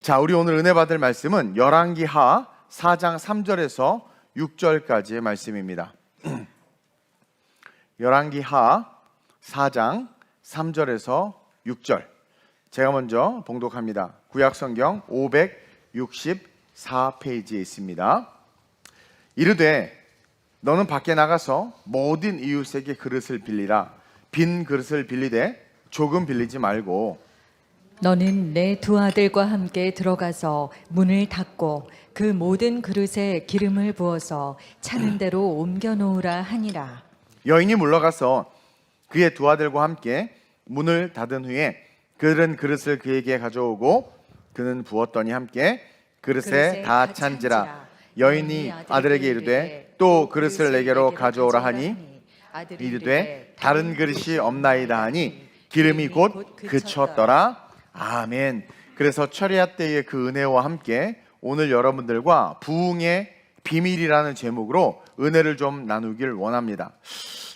자, 우리 오늘 은혜 받을 말씀은 열왕기하 4장 3절에서 6절까지의 말씀입니다. 열왕기하 4장 3절에서 6절. 제가 먼저 봉독합니다. 구약성경 564페이지에 있습니다. 이르되 너는 밖에 나가서 모든 이웃에게 그릇을 빌리라. 빈 그릇을 빌리되 조금 빌리지 말고 너는 내 두 아들과 함께 들어가서 문을 닫고 그 모든 그릇에 기름을 부어서 차는 대로 옮겨 놓으라 하니라. 여인이 물러가서 그의 두 아들과 함께 문을 닫은 후에 그들은 그릇을 그에게 가져오고 그는 부었더니 함께 그릇에 다 찬지라. 여인이 아들에게 이르되 또 그릇을 내게로 가져오라 하니 이르되 다른 그릇이 없나이다 하니 기름이 곧 그쳤더라. 아멘. 그래서 철야 때의 그 은혜와 함께 오늘 여러분들과 부흥의 비밀이라는 제목으로 은혜를 좀 나누길 원합니다.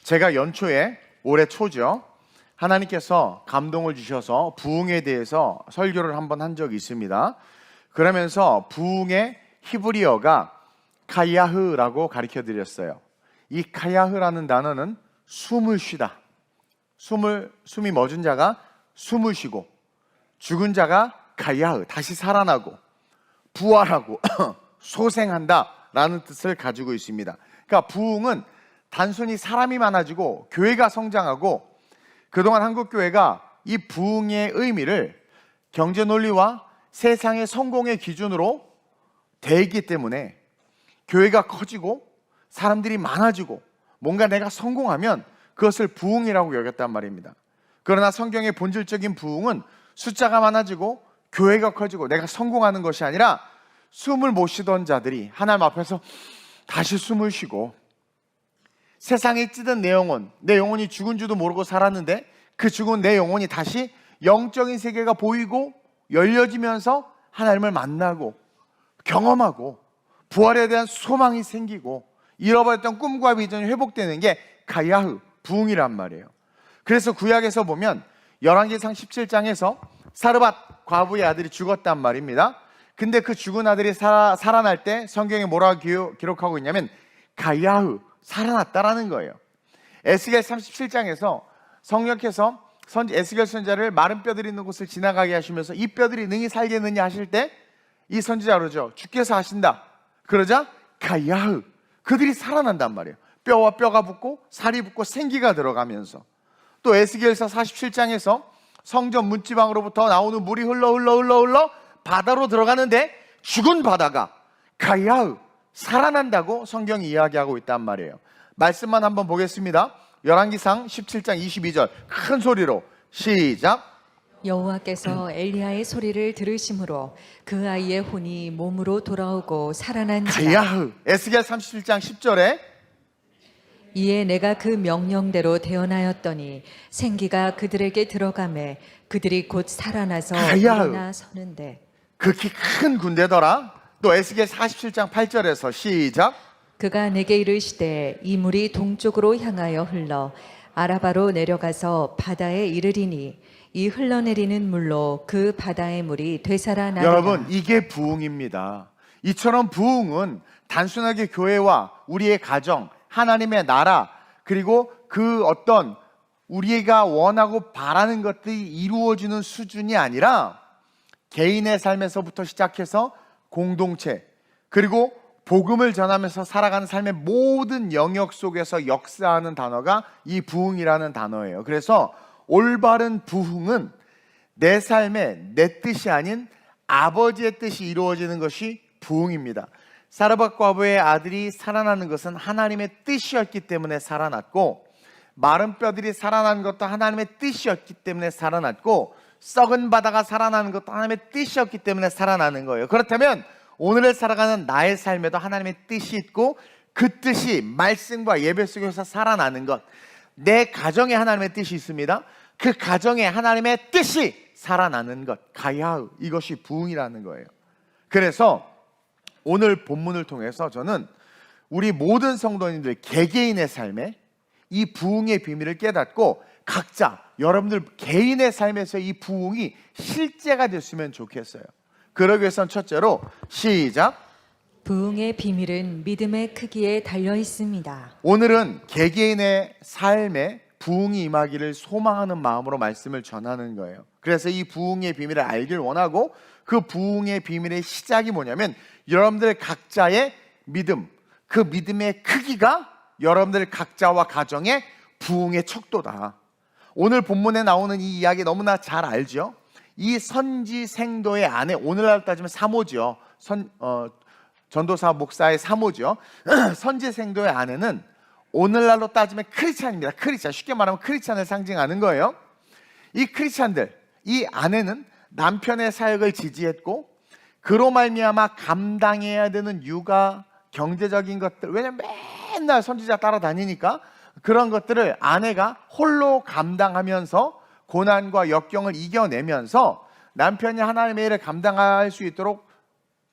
제가 연초에 올해 초죠, 하나님께서 감동을 주셔서 부흥에 대해서 설교를 한번 한 적이 있습니다. 그러면서 부흥의 히브리어가 카야흐라고 가르쳐 드렸어요. 이 카야흐라는 단어는 숨을 쉬다, 숨이 멎은 자가 숨을 쉬고, 죽은 자가 카야흐, 다시 살아나고 부활하고 소생한다 라는 뜻을 가지고 있습니다. 그러니까 부흥은 단순히 사람이 많아지고 교회가 성장하고, 그동안 한국교회가 이 부흥의 의미를 경제 논리와 세상의 성공의 기준으로 대했기 때문에 교회가 커지고 사람들이 많아지고 뭔가 내가 성공하면 그것을 부흥이라고 여겼단 말입니다. 그러나 성경의 본질적인 부흥은 숫자가 많아지고 교회가 커지고 내가 성공하는 것이 아니라 숨을 못 쉬던 자들이 하나님 앞에서 다시 숨을 쉬고, 세상에 찌든 내 영혼이 죽은 줄도 모르고 살았는데 그 죽은 내 영혼이 다시 영적인 세계가 보이고 열려지면서 하나님을 만나고 경험하고 부활에 대한 소망이 생기고 잃어버렸던 꿈과 비전이 회복되는 게 가야흐, 부흥이란 말이에요. 그래서 구약에서 보면 열왕기상 17장에서 사르밧 과부의 아들이 죽었단 말입니다. 근데 그 죽은 아들이 살아날 때 성경에 뭐라고 기록하고 있냐면 가야흐, 살아났다라는 거예요. 에스겔 37장에서 성령께서 에스겔 선지자를 마른 뼈들이 있는 곳을 지나가게 하시면서 이 뼈들이 능히 살겠느냐 하실 때 이 선지자 그러죠, 주께서 하신다. 그러자 가야흐, 그들이 살아난단 말이에요. 뼈와 뼈가 붙고 살이 붙고 생기가 들어가면서. 또 에스겔서 47장에서 성전 문지방으로부터 나오는 물이 흘러 바다로 들어가는데 죽은 바다가 가야흐, 살아난다고 성경이 이야기하고 있단 말이에요. 말씀만 한번 보겠습니다. 열왕기상 17장 22절 큰 소리로 시작. 여호와께서 엘리야의 소리를 들으심으로 그 아이의 혼이 몸으로 돌아오고 살아난지라. 가야흐. 에스겔 37장 10절에 이에 내가 그 명령대로 태어나였더니 생기가 그들에게 들어가매 그들이 곧 살아나서 일어나 서는데. 극히 큰 군대더라. 또 에스겔 47장 8절에서 시작. 그가 내게 이르시되 이 물이 동쪽으로 향하여 흘러 아라바로 내려가서 바다에 이르리니 이 흘러내리는 물로 그 바다의 물이 되살아나리라. 여러분, 이게 부흥입니다. 이처럼 부흥은 단순하게 교회와 우리의 가정, 하나님의 나라, 그리고 그 어떤 우리가 원하고 바라는 것들이 이루어지는 수준이 아니라 개인의 삶에서부터 시작해서 공동체, 그리고 복음을 전하면서 살아가는 삶의 모든 영역 속에서 역사하는 단어가 이 부흥이라는 단어예요. 그래서 올바른 부흥은 내 삶에 내 뜻이 아닌 아버지의 뜻이 이루어지는 것이 부흥입니다. 사르밧 과부의 아들이 살아나는 것은 하나님의 뜻이었기 때문에 살아났고, 마른 뼈들이 살아나는 것도 하나님의 뜻이었기 때문에 살아났고, 썩은 바다가 살아나는 것도 하나님의 뜻이었기 때문에 살아나는 거예요. 그렇다면 오늘을 살아가는 나의 삶에도 하나님의 뜻이 있고, 그 뜻이 말씀과 예배 속에서 살아나는 것, 내 가정에 하나님의 뜻이 있습니다. 그 가정에 하나님의 뜻이 살아나는 것, 가야흐, 이것이 부흥이라는 거예요. 그래서 오늘 본문을 통해서 저는 우리 모든 성도님들 개개인의 삶에 이 부흥의 비밀을 깨닫고 각자 여러분들 개인의 삶에서 이 부흥이 실제가 됐으면 좋겠어요. 그러기 위해서는 첫째로 시작. 부흥의 비밀은 믿음의 크기에 달려 있습니다. 오늘은 개개인의 삶에 부흥이 임하기를 소망하는 마음으로 말씀을 전하는 거예요. 그래서 이 부흥의 비밀을 알길 원하고, 그 부흥의 비밀의 시작이 뭐냐면 여러분들 각자의 믿음, 그 믿음의 크기가 여러분들 각자와 가정의 부흥의 척도다. 오늘 본문에 나오는 이 이야기 너무나 잘 알죠? 이 선지생도의 아내, 오늘날 따지면 사모죠. 전도사 목사의 사모죠. 선지생도의 아내는 오늘날로 따지면 크리스찬입니다. 크리스찬, 쉽게 말하면 크리스찬을 상징하는 거예요. 이 크리스찬들, 이 아내는 남편의 사역을 지지했고, 그로 말미암아 감당해야 되는 육아, 경제적인 것들, 왜냐면 맨날 선지자 따라다니니까 그런 것들을 아내가 홀로 감당하면서 고난과 역경을 이겨내면서 남편이 하나님의 일을 감당할 수 있도록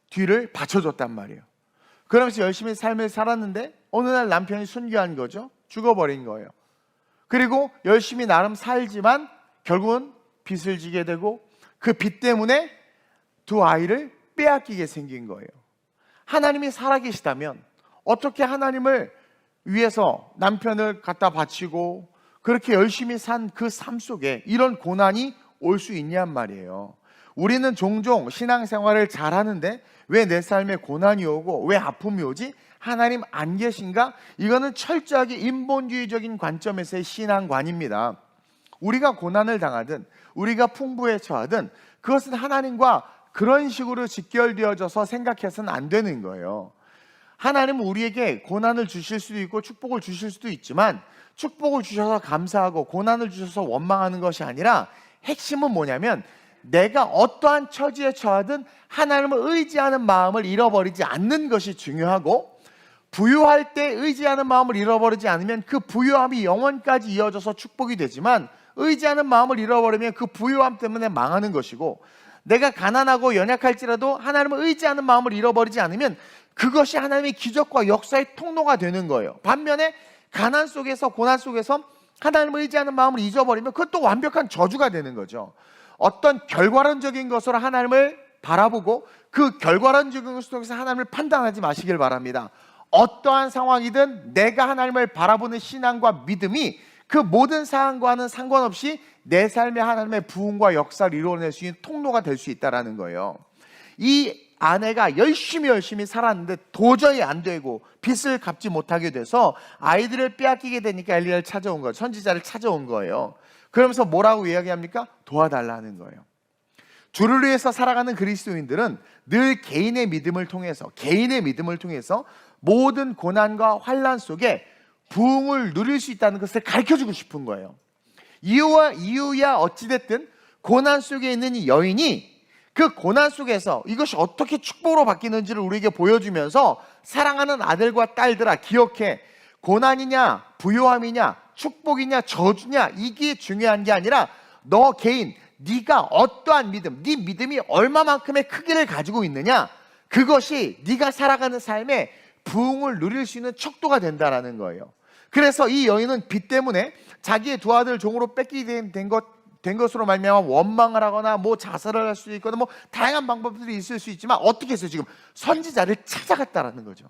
뒤를 받쳐줬단 말이에요. 그러면서 열심히 삶을 살았는데 어느 날 남편이 순교한 거죠. 죽어버린 거예요. 그리고 열심히 나름 살지만 결국은 빚을 지게 되고, 그 빚 때문에 두 아이를 빼앗기게 생긴 거예요. 하나님이 살아계시다면 어떻게 하나님을 위해서 남편을 갖다 바치고 그렇게 열심히 산 그 삶 속에 이런 고난이 올 수 있냔 말이에요. 우리는 종종 신앙생활을 잘하는데 왜 내 삶에 고난이 오고 왜 아픔이 오지? 하나님 안 계신가? 이거는 철저하게 인본주의적인 관점에서의 신앙관입니다. 우리가 고난을 당하든 우리가 풍부에 처하든 그것은 하나님과 그런 식으로 직결되어져서 생각해서는 안 되는 거예요. 하나님은 우리에게 고난을 주실 수도 있고 축복을 주실 수도 있지만, 축복을 주셔서 감사하고 고난을 주셔서 원망하는 것이 아니라 핵심은 뭐냐면 내가 어떠한 처지에 처하든 하나님을 의지하는 마음을 잃어버리지 않는 것이 중요하고, 부유할 때 의지하는 마음을 잃어버리지 않으면 그 부유함이 영원까지 이어져서 축복이 되지만, 의지하는 마음을 잃어버리면 그 부유함 때문에 망하는 것이고, 내가 가난하고 연약할지라도 하나님을 의지하는 마음을 잃어버리지 않으면 그것이 하나님의 기적과 역사의 통로가 되는 거예요. 반면에 가난 속에서, 고난 속에서 하나님을 의지하는 마음을 잊어버리면 그것도 완벽한 저주가 되는 거죠. 어떤 결과론적인 것으로 하나님을 바라보고 그 결과론적인 것 속에서 하나님을 판단하지 마시길 바랍니다. 어떠한 상황이든 내가 하나님을 바라보는 신앙과 믿음이 그 모든 상황과는 상관없이 내 삶에 하나님의 부흥과 역사를 이루어낼 수 있는 통로가 될 수 있다는 거예요. 이 아내가 열심히 살았는데 도저히 안 되고 빚을 갚지 못하게 돼서 아이들을 빼앗기게 되니까 엘리야를 찾아온 거예요. 선지자를 찾아온 거예요. 그러면서 뭐라고 이야기합니까? 도와달라는 거예요. 주를 위해서 살아가는 그리스도인들은 늘 개인의 믿음을 통해서 모든 고난과 환난 속에 부흥을 누릴 수 있다는 것을 가르쳐주고 싶은 거예요. 이유야 어찌됐든 고난 속에 있는 이 여인이 그 고난 속에서 이것이 어떻게 축복으로 바뀌는지를 우리에게 보여주면서, 사랑하는 아들과 딸들아, 기억해. 고난이냐 부요함이냐 축복이냐 저주냐 이게 중요한 게 아니라 너 개인, 네가 어떠한 믿음, 네 믿음이 얼마만큼의 크기를 가지고 있느냐, 그것이 네가 살아가는 삶에 부흥을 누릴 수 있는 척도가 된다라는 거예요. 그래서 이 여인은 빚 때문에 자기의 두 아들 종으로 뺏기게 된 것으로 말미암아 원망을 하거나 뭐 자살을 할 수도 있거나 뭐 다양한 방법들이 있을 수 있지만, 어떻게 했어요? 지금 선지자를 찾아갔다라는 거죠.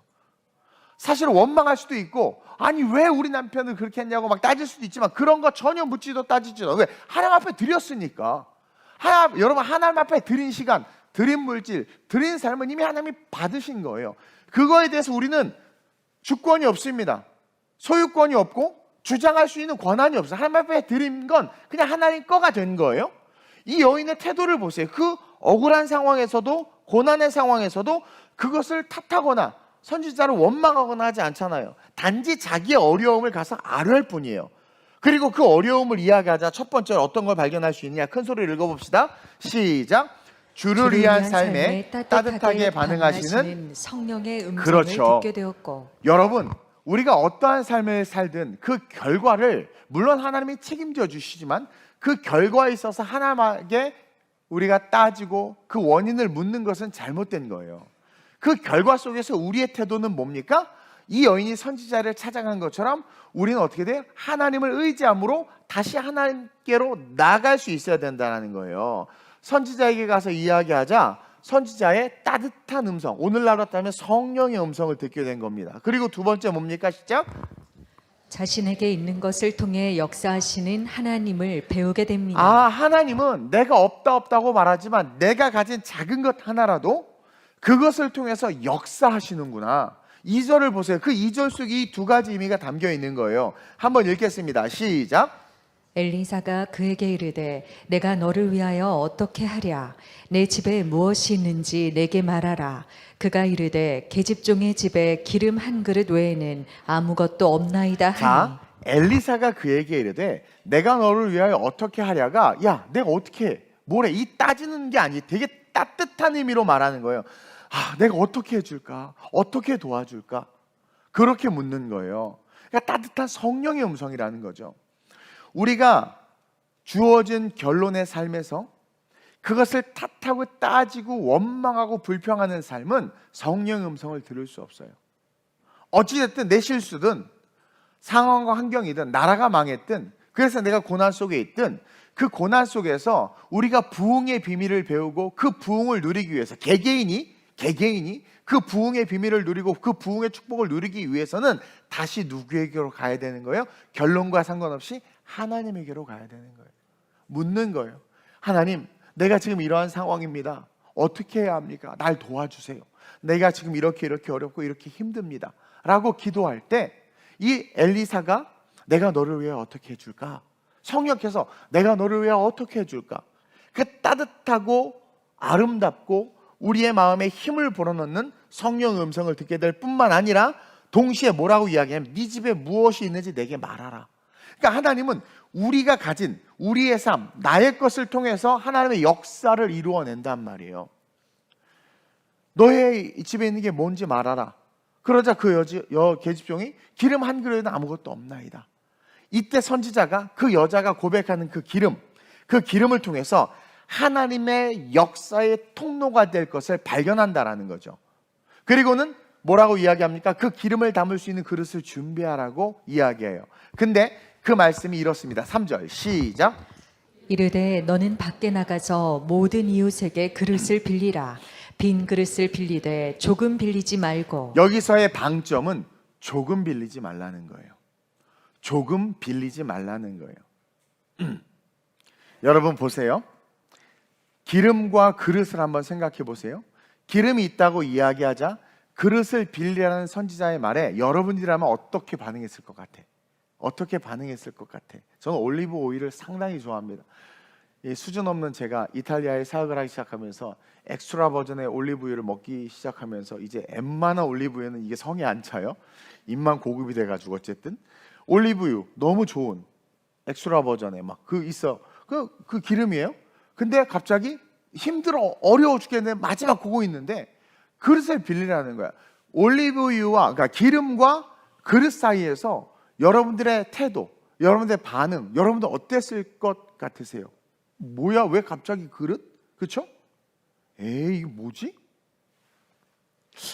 사실 원망할 수도 있고, 아니 왜 우리 남편을 그렇게 했냐고 막 따질 수도 있지만, 그런 거 전혀 묻지도 따지지도. 왜? 하나님 앞에 드렸으니까. 여러분, 하나님 앞에 드린 시간, 드린 물질, 드린 삶은 이미 하나님이 받으신 거예요. 그거에 대해서 우리는 주권이 없습니다. 소유권이 없고 주장할 수 있는 권한이 없어요. 하나님 앞에 드린 건 그냥 하나님 거가 된 거예요. 이 여인의 태도를 보세요. 그 억울한 상황에서도, 고난의 상황에서도 그것을 탓하거나 선지자를 원망하거나 하지 않잖아요. 단지 자기의 어려움을 가서 아뢰할 뿐이에요. 그리고 그 어려움을 이야기하자 첫 번째로 어떤 걸 발견할 수 있느냐, 큰 소리로 읽어봅시다. 시작. 주를 위한 삶에 따뜻하게 반응하시는 성령의 음성을 그렇죠. 듣게 되었고. 여러분, 우리가 어떠한 삶을 살든 그 결과를 물론 하나님이 책임져 주시지만, 그 결과에 있어서 하나님에게 우리가 따지고 그 원인을 묻는 것은 잘못된 거예요. 그 결과 속에서 우리의 태도는 뭡니까? 이 여인이 선지자를 찾아간 것처럼 우리는 어떻게 돼요? 하나님을 의지함으로 다시 하나님께로 나아갈 수 있어야 된다는 거예요. 선지자에게 가서 이야기하자 선지자의 따뜻한 음성, 오늘날로 따르면 성령의 음성을 듣게 된 겁니다. 그리고 두 번째 뭡니까? 시작. 자신에게 있는 것을 통해 역사하시는 하나님을 배우게 됩니다. 하나님은 내가 없다고 말하지만 내가 가진 작은 것 하나라도 그것을 통해서 역사하시는구나. 2절을 보세요. 그 2절 속에 이 두 가지 의미가 담겨 있는 거예요. 한번 읽겠습니다. 시작. 엘리사가 그에게 이르되 내가 너를 위하여 어떻게 하랴? 내 집에 무엇이 있는지 내게 말하라. 그가 이르되 계집종의 집에 기름 한 그릇 외에는 아무것도 없나이다 하니. 자, 엘리사가 그에게 이르되 내가 너를 위하여 어떻게 하랴가, 야 내가 어떻게 해? 뭐래? 이 따지는 게 아니, 되게 따뜻한 의미로 말하는 거예요. 내가 어떻게 해줄까? 어떻게 도와줄까? 그렇게 묻는 거예요. 그러니까 따뜻한 성령의 음성이라는 거죠. 우리가 주어진 결론의 삶에서 그것을 탓하고 따지고 원망하고 불평하는 삶은 성령의 음성을 들을 수 없어요. 어찌됐든 내 실수든 상황과 환경이든 나라가 망했든, 그래서 내가 고난 속에 있든, 그 고난 속에서 우리가 부흥의 비밀을 배우고 그 부흥을 누리기 위해서 개개인이 그 부흥의 비밀을 누리고 그 부흥의 축복을 누리기 위해서는 다시 누구에게로 가야 되는 거예요? 결론과 상관없이 하나님에게로 가야 되는 거예요. 묻는 거예요. 하나님, 내가 지금 이러한 상황입니다. 어떻게 해야 합니까? 날 도와주세요. 내가 지금 이렇게 어렵고 이렇게 힘듭니다. 라고 기도할 때 이 엘리사가 내가 너를 위해 어떻게 해줄까? 성령께서 내가 너를 위해 어떻게 해줄까? 그 따뜻하고 아름답고 우리의 마음에 힘을 불어넣는 성령의 음성을 듣게 될 뿐만 아니라 동시에 뭐라고 이야기하면 네 집에 무엇이 있는지 내게 말하라. 그러니까 하나님은 우리가 가진 우리의 삶, 나의 것을 통해서 하나님의 역사를 이루어낸단 말이에요. 너의 집에 있는 게 뭔지 말하라. 그러자 그 계집종이 기름 한 그릇에는 아무것도 없나이다. 이때 선지자가 그 여자가 고백하는 그 기름을 통해서 하나님의 역사의 통로가 될 것을 발견한다라는 거죠. 그리고는 뭐라고 이야기합니까? 그 기름을 담을 수 있는 그릇을 준비하라고 이야기해요. 근데 그 말씀이 이렇습니다. 3절 시작. 이르되 너는 밖에 나가서 모든 이웃에게 그릇을 빌리라. 빈 그릇을 빌리되 조금 빌리지 말고. 여기서의 방점은 조금 빌리지 말라는 거예요. 조금 빌리지 말라는 거예요. 여러분 보세요. 기름과 그릇을 한번 생각해 보세요. 기름이 있다고 이야기하자 그릇을 빌리라는 선지자의 말에 여러분이라면 어떻게 반응했을 것 같아? 어떻게 반응했을 것 같아? 저는 올리브 오일을 상당히 좋아합니다. 수준 없는 제가 이탈리아에 사역을 하기 시작하면서 엑스트라 버전의 올리브유를 먹기 시작하면서 이제 웬만한 올리브유는 이게 성에 안 차요. 입만 고급이 돼가지고 어쨌든 올리브유 너무 좋은 엑스트라 버전에 막 있어 그 기름이에요. 근데 갑자기 힘들어 어려워 죽겠는데 마지막 그거 있는데 그릇을 빌리라는 거야. 올리브유와 그러니까 기름과 그릇 사이에서 여러분들의 태도, 여러분들의 반응, 여러분들 어땠을 것 같으세요? 뭐야 왜 갑자기 그릇? 그렇죠? 에이 이게 뭐지?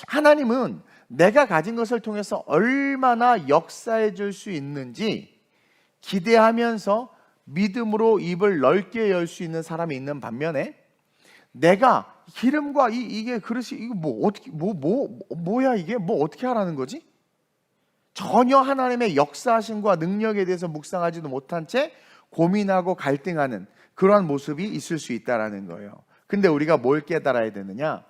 하나님은 내가 가진 것을 통해서 얼마나 역사해 줄 수 있는지 기대하면서 믿음으로 입을 넓게 열 수 있는 사람이 있는 반면에 내가 기름과 이게 그릇이 이거 뭐 어떻게 뭐야 이게 뭐 어떻게 하라는 거지? 전혀 하나님의 역사하심과 능력에 대해서 묵상하지도 못한 채 고민하고 갈등하는 그러한 모습이 있을 수 있다라는 거예요. 근데 우리가 뭘 깨달아야 되느냐?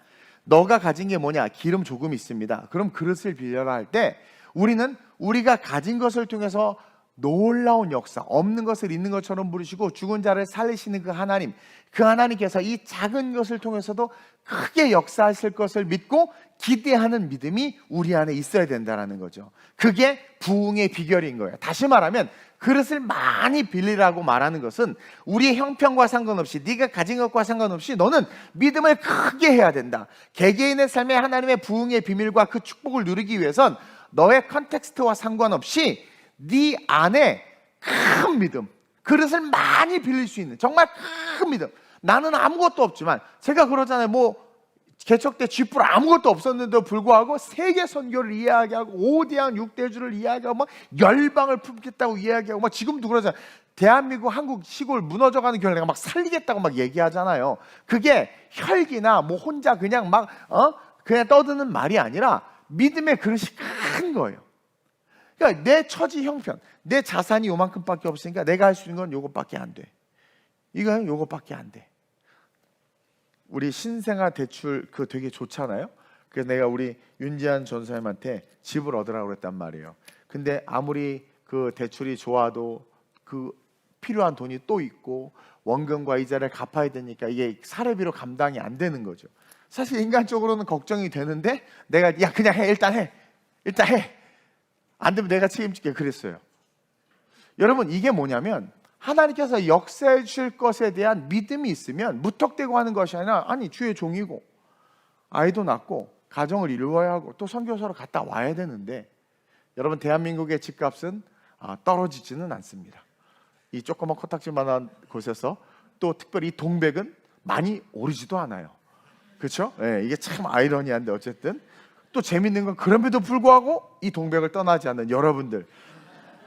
너가 가진 게 뭐냐? 기름 조금 있습니다. 그럼 그릇을 빌려라 할 때 우리는 우리가 가진 것을 통해서 놀라운 역사, 없는 것을 있는 것처럼 부르시고 죽은 자를 살리시는 그 하나님께서 이 작은 것을 통해서도 크게 역사하실 것을 믿고 기대하는 믿음이 우리 안에 있어야 된다는 거죠. 그게 부흥의 비결인 거예요. 다시 말하면 그릇을 많이 빌리라고 말하는 것은 우리의 형편과 상관없이 네가 가진 것과 상관없이 너는 믿음을 크게 해야 된다. 개개인의 삶에 하나님의 부흥의 비밀과 그 축복을 누리기 위해선 너의 컨텍스트와 상관없이 네 안에 큰 믿음, 그릇을 많이 빌릴 수 있는 정말 큰 믿음. 나는 아무것도 없지만 제가 그러잖아요. 개척 때 쥐뿔 아무것도 없었는데도 불구하고 세계 선교를 이야기하고 5대양 6대주를 이야기하고 막 열방을 품겠다고 이야기하고 막 지금도 그러잖아요. 대한민국, 한국 시골 무너져가는 교회를 내가 막 살리겠다고 막 얘기하잖아요. 그게 혈기나 뭐 혼자 그냥 막 그냥 떠드는 말이 아니라 믿음의 그릇이 큰 거예요. 그러니까 내 처지 형편, 내 자산이 요만큼밖에 없으니까 내가 할 수 있는 건 요것밖에 안 돼. 이건 요것밖에 안 돼. 우리 신생아 대출 그거 되게 좋잖아요. 그래서 내가 우리 윤지한 전사님한테 집을 얻으라고 그랬단 말이에요. 근데 아무리 그 대출이 좋아도 그 필요한 돈이 또 있고 원금과 이자를 갚아야 되니까 이게 사례비로 감당이 안 되는 거죠. 사실 인간적으로는 걱정이 되는데 내가 야 그냥 해, 일단 해, 안 되면 내가 책임질게 그랬어요. 여러분, 이게 뭐냐면 하나님께서 역사해 주실 것에 대한 믿음이 있으면 무턱대고 하는 것이 아니라, 아니 주의 종이고 아이도 낳고 가정을 이루어야 하고 또 선교사로 갔다 와야 되는데, 여러분 대한민국의 집값은 떨어지지는 않습니다. 이 조그만 코딱지만한 곳에서 또 특별히 이 동백은 많이 오르지도 않아요. 그렇죠? 네, 이게 참 아이러니한데 어쨌든 또 재밌는 건 그럼에도 불구하고 이 동백을 떠나지 않는 여러분들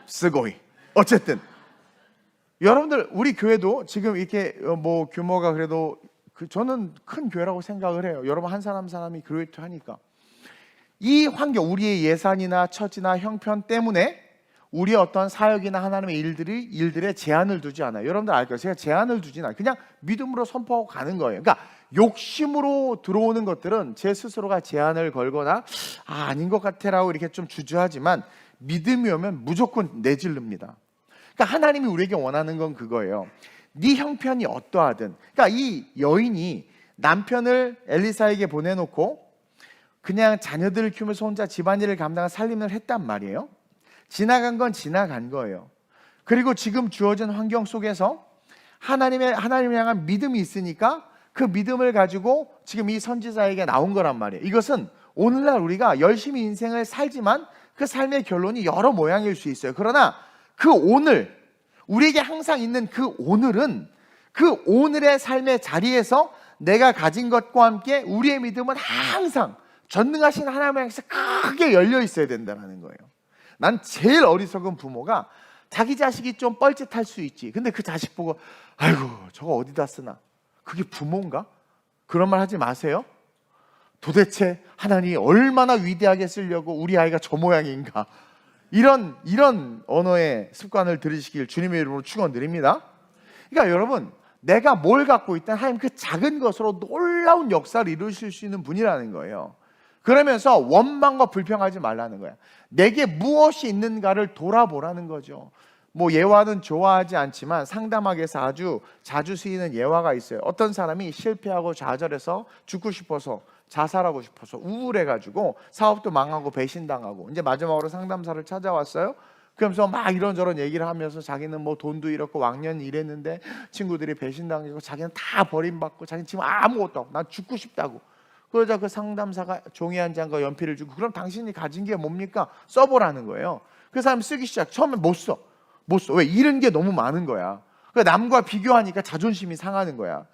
스고이. 어쨌든 여러분들 우리 교회도 지금 이렇게 뭐 규모가 그래도 저는 큰 교회라고 생각을 해요. 여러분 한 사람 사람이 그레이트 하니까 이 환경, 우리의 예산이나 처지나 형편 때문에 우리의 어떤 사역이나 하나님의 일들에 제한을 두지 않아요. 여러분들 알 거예요. 제가 제한을 두진 않아요. 그냥 믿음으로 선포하고 가는 거예요. 그러니까 욕심으로 들어오는 것들은 제 스스로가 제한을 걸거나 아닌 것 같아라고 이렇게 좀 주저하지만, 믿음이 오면 무조건 내질릅니다. 그러니까 하나님이 우리에게 원하는 건 그거예요. 네 형편이 어떠하든. 그러니까 이 여인이 남편을 엘리사에게 보내놓고 그냥 자녀들을 키우면서 혼자 집안일을 감당한 살림을 했단 말이에요. 지나간 건 지나간 거예요. 그리고 지금 주어진 환경 속에서 하나님을 향한 믿음이 있으니까 그 믿음을 가지고 지금 이 선지자에게 나온 거란 말이에요. 이것은 오늘날 우리가 열심히 인생을 살지만 그 삶의 결론이 여러 모양일 수 있어요. 그러나 그 오늘, 우리에게 항상 있는 그 오늘은, 그 오늘의 삶의 자리에서 내가 가진 것과 함께 우리의 믿음은 항상 전능하신 하나님을 향해서 크게 열려 있어야 된다는 거예요. 난 제일 어리석은 부모가 자기 자식이 좀 뻘짓할 수 있지, 근데 그 자식 보고 아이고 저거 어디다 쓰나, 그게 부모인가? 그런 말 하지 마세요. 도대체 하나님이 얼마나 위대하게 쓰려고 우리 아이가 저 모양인가, 이런 언어의 습관을 들이시길 주님의 이름으로 축원드립니다. 그러니까 여러분, 내가 뭘 갖고 있든 하나님 그 작은 것으로 놀라운 역사를 이루실 수 있는 분이라는 거예요. 그러면서 원망과 불평하지 말라는 거야. 내게 무엇이 있는가를 돌아보라는 거죠. 뭐 예화는 좋아하지 않지만 상담학에서 아주 자주 쓰이는 예화가 있어요. 어떤 사람이 실패하고 좌절해서 죽고 싶어서, 자살하고 싶어서 우울해가지고 사업도 망하고 배신당하고 이제 마지막으로 상담사를 찾아왔어요. 그러면서 막 이런저런 얘기를 하면서 자기는 뭐 돈도 잃었고 왕년 일했는데 친구들이 배신당하고 자기는 다 버림받고 자기는 지금 아무것도 없고 난 죽고 싶다고. 그러자 그 상담사가 종이 한 장과 연필을 주고, 그럼 당신이 가진 게 뭡니까? 써보라는 거예요. 그 사람이 쓰기 시작. 처음에 못 써. 왜? 잃은 게 너무 많은 거야. 그러니까 남과 비교하니까 자존심이 상하는 거야.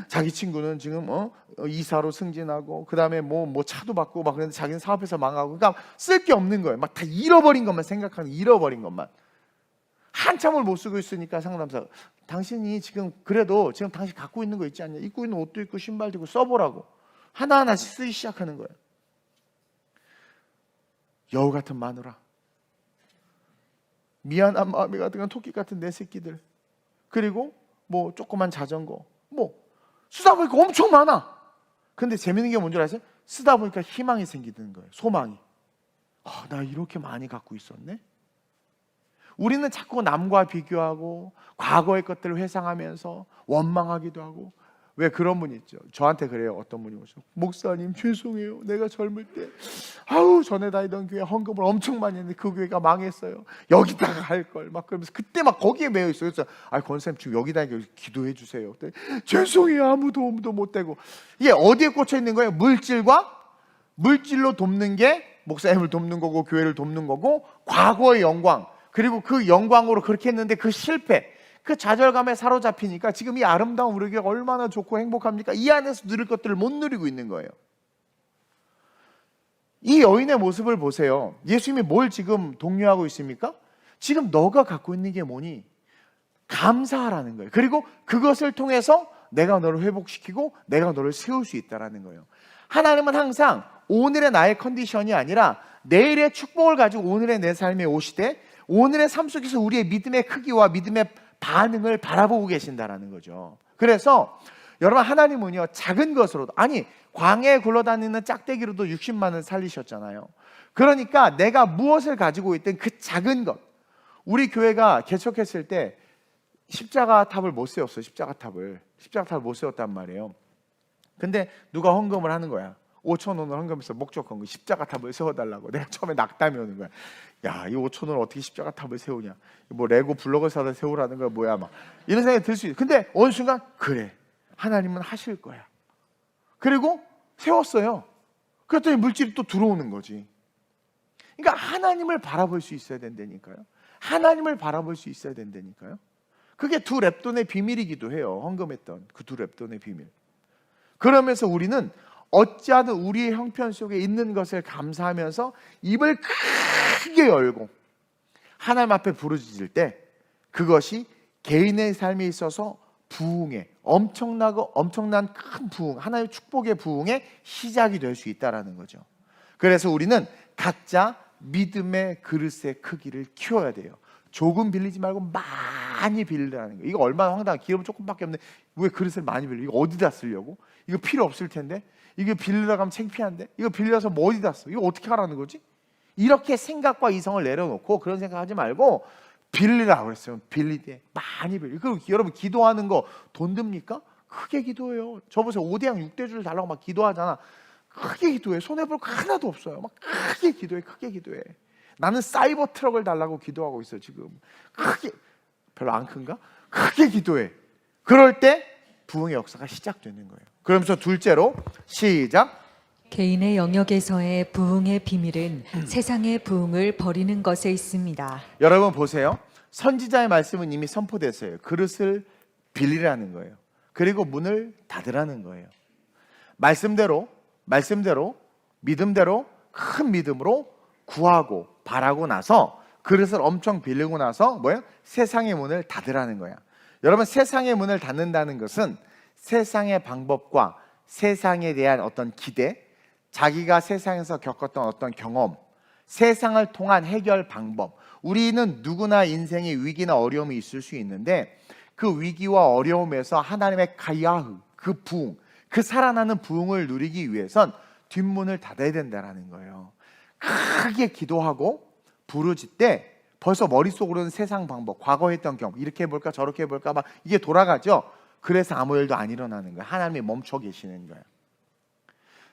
자기 친구는 지금 이사로 승진하고 그 다음에 뭐 차도 받고 막 그랬는데 자기는 사업에서 망하고, 그러니까 쓸 게 없는 거예요. 막 다 잃어버린 것만 생각하는, 잃어버린 것만. 한참을 못 쓰고 있으니까 상담사가, 당신이 지금 그래도 지금 당신 갖고 있는 거 있지 않냐? 입고 있는 옷도 있고 신발도 있고 써보라고. 하나하나씩 쓰기 시작하는 거예요. 여우 같은 마누라, 미안한 마음이 가득한 토끼 같은 내 새끼들, 그리고 뭐 조그만 자전거, 뭐 쓰다 보니까 엄청 많아. 근데 재밌는 게 뭔지 아세요? 쓰다 보니까 희망이 생기는 거예요. 소망이. 나 이렇게 많이 갖고 있었네. 우리는 자꾸 남과 비교하고 과거의 것들을 회상하면서 원망하기도 하고. 왜 그런 분이 있죠. 저한테 그래요. 어떤 분이 오셔서, 목사님 죄송해요, 내가 젊을 때 전에 다니던 교회 헌금을 엄청 많이 했는데 그 교회가 망했어요. 여기다가 할걸 막 그러면서 그때 막 거기에 매여 있어요. 그래서 권사님 지금 여기다 기도해 주세요. 죄송해요, 아무 도움도 못 되고. 이게 어디에 꽂혀 있는 거예요? 물질로 돕는 게 목사님을 돕는 거고 교회를 돕는 거고, 과거의 영광, 그리고 그 영광으로 그렇게 했는데 그 실패, 그 좌절감에 사로잡히니까 지금 이 아름다운 우리가 얼마나 좋고 행복합니까? 이 안에서 누릴 것들을 못 누리고 있는 거예요. 이 여인의 모습을 보세요. 예수님이 뭘 지금 독려하고 있습니까? 지금 너가 갖고 있는 게 뭐니? 감사하라는 거예요. 그리고 그것을 통해서 내가 너를 회복시키고 내가 너를 세울 수 있다라는 거예요. 하나님은 항상 오늘의 나의 컨디션이 아니라 내일의 축복을 가지고 오늘의 내 삶에 오시되 오늘의 삶 속에서 우리의 믿음의 크기와 믿음의 반응을 바라보고 계신다라는 거죠. 그래서 여러분, 하나님은요 작은 것으로도, 아니 광야에 굴러다니는 짝대기로도 60만을 살리셨잖아요. 그러니까 내가 무엇을 가지고 있든 그 작은 것, 우리 교회가 개척했을 때 십자가 탑을 못 세웠어요. 십자가 탑을 못 세웠단 말이에요. 근데 누가 헌금을 하는 거야. 5,000원을 헌금해서 목적 헌금, 십자가 탑을 세워달라고. 내가 처음에 낙담이 오는 거야. 야, 이 5,000원을 어떻게 십자가 탑을 세우냐, 뭐 레고 블록을 사다 세우라는 거야 뭐야, 막 이런 생각이 들 수 있어요. 근데 어느 순간 그래, 하나님은 하실 거야. 그리고 세웠어요. 그랬더니 물질이 또 들어오는 거지. 그러니까 하나님을 바라볼 수 있어야 된다니까요. 하나님을 바라볼 수 있어야 된다니까요. 그게 두 렙돈의 비밀이기도 해요. 헌금했던 그 두 렙돈의 비밀. 그러면서 우리는 어찌하든 우리의 형편 속에 있는 것을 감사하면서 입을 크게 열고 하나님 앞에 부르짖을 때 그것이 개인의 삶에 있어서 부흥의 엄청난 큰 부흥, 하나님의 축복의 부흥의 시작이 될 수 있다라는 거죠. 그래서 우리는 각자 믿음의 그릇의 크기를 키워야 돼요. 조금 빌리지 말고 많이 빌리라는 거예요. 이거 얼마나 황당한, 기름 조금밖에 없는데 왜 그릇을 많이 빌려? 이거 어디다 쓰려고? 이거 필요 없을 텐데. 이거 빌리러 가면 창피한데. 이거 빌려서 뭐 어디다 써? 이거 어떻게 하라는 거지? 이렇게 생각과 이성을 내려놓고 그런 생각하지 말고 빌리라고 그랬어요. 빌리되 많이 빌리. 그리고 여러분, 기도하는 거 돈 듭니까? 크게 기도해요. 저 보세요. 5대양 6대주를 달라고 막 기도하잖아. 크게 기도해. 손해볼 거 하나도 없어요. 막 크게 기도해. 크게 기도해. 나는 사이버 트럭을 달라고 기도하고 있어 지금. 크게, 별로 안 큰가? 크게 기도해. 그럴 때 부흥의 역사가 시작되는 거예요. 그러면서 둘째로 시작. 개인의 영역에서의 부흥의 비밀은 세상의 부흥을 버리는 것에 있습니다. 여러분 보세요. 선지자의 말씀은 이미 선포됐어요. 그릇을 빌리라는 거예요. 그리고 문을 닫으라는 거예요. 말씀대로 믿음대로 큰 믿음으로 구하고 바라고 나서 그릇을 엄청 빌리고 나서 뭐예요? 세상의 문을 닫으라는 거야. 여러분, 세상의 문을 닫는다는 것은 세상의 방법과 세상에 대한 어떤 기대, 자기가 세상에서 겪었던 어떤 경험, 세상을 통한 해결 방법. 우리는 누구나 인생에 위기나 어려움이 있을 수 있는데 그 위기와 어려움에서 하나님의 가야흐, 그 부흥, 그 살아나는 부흥을 누리기 위해선 뒷문을 닫아야 된다는 거예요. 크게 기도하고 부르짖되 벌써 머릿속으로는 세상 방법, 과거 했던 경험, 이렇게 해볼까 저렇게 해볼까 막 이게 돌아가죠. 그래서 아무 일도 안 일어나는 거예요. 하나님이 멈춰 계시는 거예요.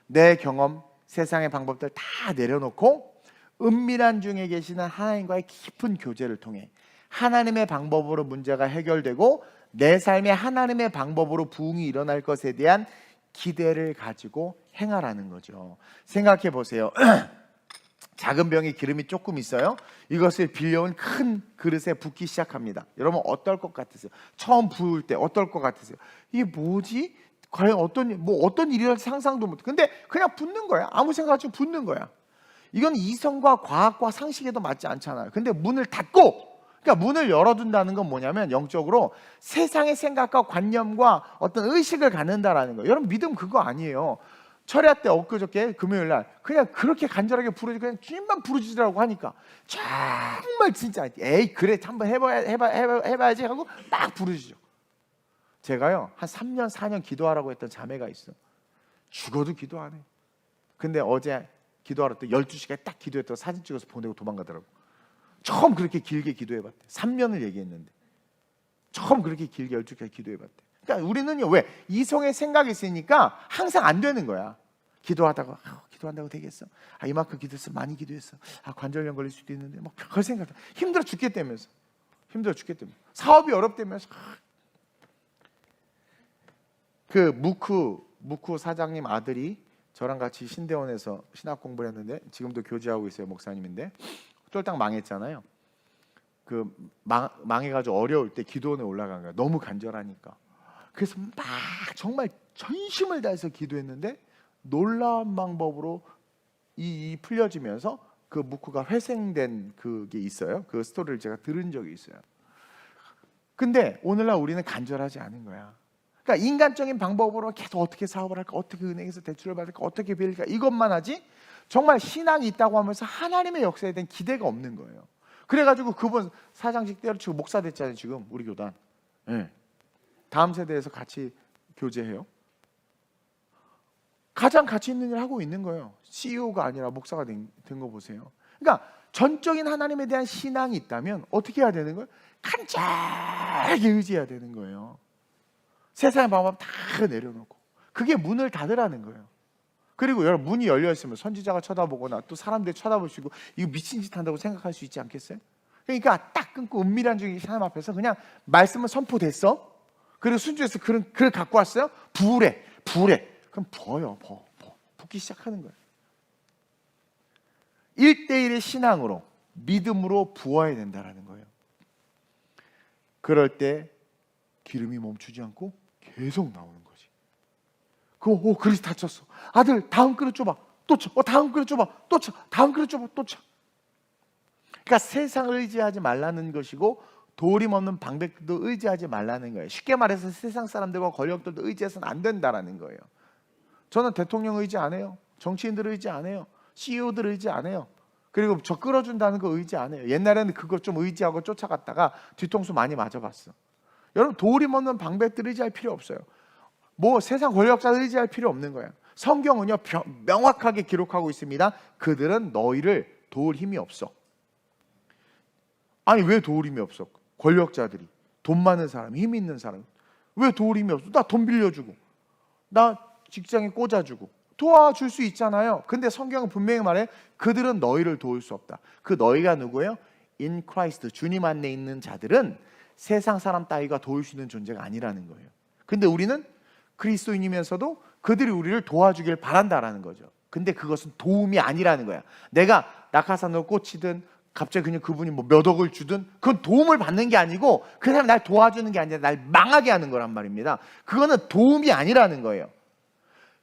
내 경험, 세상의 방법들 다 내려놓고 은밀한 중에 계시는 하나님과의 깊은 교제를 통해 하나님의 방법으로 문제가 해결되고 내 삶에 하나님의 방법으로 부흥이 일어날 것에 대한 기대를 가지고 행하라는 거죠. 생각해 보세요. 작은 병에 기름이 조금 있어요. 이것을 빌려온 큰 그릇에 붓기 시작합니다. 여러분 어떨 것 같으세요? 처음 부을 때 어떨 것 같으세요? 이게 뭐지? 과연 어떤 일이랄지 상상도 못. 근데 그냥 붓는 거야. 아무 생각 없이 붓는 거야. 이건 이성과 과학과 상식에도 맞지 않잖아요. 근데 문을 닫고, 그러니까 문을 열어둔다는 건 뭐냐면 영적으로 세상의 생각과 관념과 어떤 의식을 갖는다라는 거예요. 여러분 믿음 그거 아니에요. 철야 때 엊그저께 금요일 날 그냥 그렇게 간절하게 부르지, 그냥 주님만 부르짖으라고 하니까 정말 진짜 에이 그래 한번 해봐야지 하고 막 부르짖죠. 제가요 한 3년 4년 기도하라고 했던 자매가 있어. 죽어도 기도 안 해. 근데 어제 기도하러 때 12시간에 딱 기도했다가 사진 찍어서 보내고 도망가더라고. 처음 그렇게 길게 기도해봤대. 3년을 얘기했는데 처음 그렇게 길게 12시간 기도해봤대. 그러니까 우리는요, 왜? 이성의 생각이 있으니까 항상 안 되는 거야. 기도하다가 기도한다고 되겠어? 이만큼 기도했어? 많이 기도했어? 관절염 걸릴 수도 있는데 막 별 생각. 힘들어 죽겠다면서. 사업이 어렵다면서. 그 무쿠 사장님 아들이 저랑 같이 신대원에서 신학 공부를 했는데 지금도 교제하고 있어요. 목사님인데 쫄딱 망했잖아요. 그 망해가지고 어려울 때 기도원에 올라간 거야. 너무 간절하니까. 그래서 막 정말 전심을 다해서 기도했는데 놀라운 방법으로 이 풀려지면서 그 무쿠가 회생된 그게 있어요. 그 스토리를 제가 들은 적이 있어요. 근데 오늘날 우리는 간절하지 않은 거야. 그러니까 인간적인 방법으로 계속 어떻게 사업을 할까, 어떻게 은행에서 대출을 받을까, 어떻게 빌릴까, 이것만 하지 정말 신앙이 있다고 하면서 하나님의 역사에 대한 기대가 없는 거예요. 그래가지고 그분 사장직 때려치고 목사 됐잖아요. 지금 우리 교단. 네. 다음 세대에서 같이 교제해요. 가장 가치 있는 일을 하고 있는 거예요. CEO가 아니라 목사가 된 거 보세요. 그러니까 전적인 하나님에 대한 신앙이 있다면 어떻게 해야 되는 거예요? 간절하게 의지해야 되는 거예요. 세상의 방법 다 내려놓고. 그게 문을 닫으라는 거예요. 그리고 여러분, 문이 열려 있으면 선지자가 쳐다보거나 또 사람들이 쳐다보시고 이거 미친 짓 한다고 생각할 수 있지 않겠어요? 그러니까 딱 끊고 은밀한 중에 하나님 앞에서 그냥 말씀은 선포됐어. 그리고 순주에서 그걸 갖고 왔어요. 부으래. 그럼 부어요. 붓기 시작하는 거예요. 1대1의 신앙으로, 믿음으로 부어야 된다는 거예요. 그럴 때 기름이 멈추지 않고 계속 나오는 거지. 그릇이 다쳤어. 아들, 다음 그릇 줘봐. 또 쳐. 다음 그릇 줘봐. 또 쳐. 다음 그릇 줘봐. 또 쳐. 그러니까 세상을 의지하지 말라는 것이고, 도림 없는 방백들도 의지하지 말라는 거예요. 쉽게 말해서 세상 사람들과 권력들도 의지해서는 안 된다라는 거예요. 저는 대통령 의지 안 해요. 정치인들 의지 안 해요. CEO들 의지 안 해요. 그리고 저 끌어준다는 거 의지 안 해요. 옛날에는 그거 좀 의지하고 쫓아갔다가 뒤통수 많이 맞아봤어. 여러분, 도림 없는 방백들 의지할 필요 없어요. 뭐 세상 권력자들 의지할 필요 없는 거예요. 성경은요 명확하게 기록하고 있습니다. 그들은 너희를 도울 힘이 없어. 아니, 왜 도울 힘이 없어? 권력자들이, 돈 많은 사람, 힘 있는 사람, 왜 도울 힘이 없어? 나 돈 빌려주고, 나 직장에 꽂아주고 도와줄 수 있잖아요. 근데 성경은 분명히 말해, 그들은 너희를 도울 수 없다. 그 너희가 누구예요? In Christ, 주님 안에 있는 자들은 세상 사람 따위가 도울 수 있는 존재가 아니라는 거예요. 근데 우리는 그리스도인이면서도 그들이 우리를 도와주길 바란다라는 거죠. 근데 그것은 도움이 아니라는 거야. 내가 낙하산으로 꽂히든 갑자기 그냥 그분이 뭐 몇 억을 주든 그건 도움을 받는 게 아니고, 그 사람이 날 도와주는 게 아니라 날 망하게 하는 거란 말입니다. 그거는 도움이 아니라는 거예요.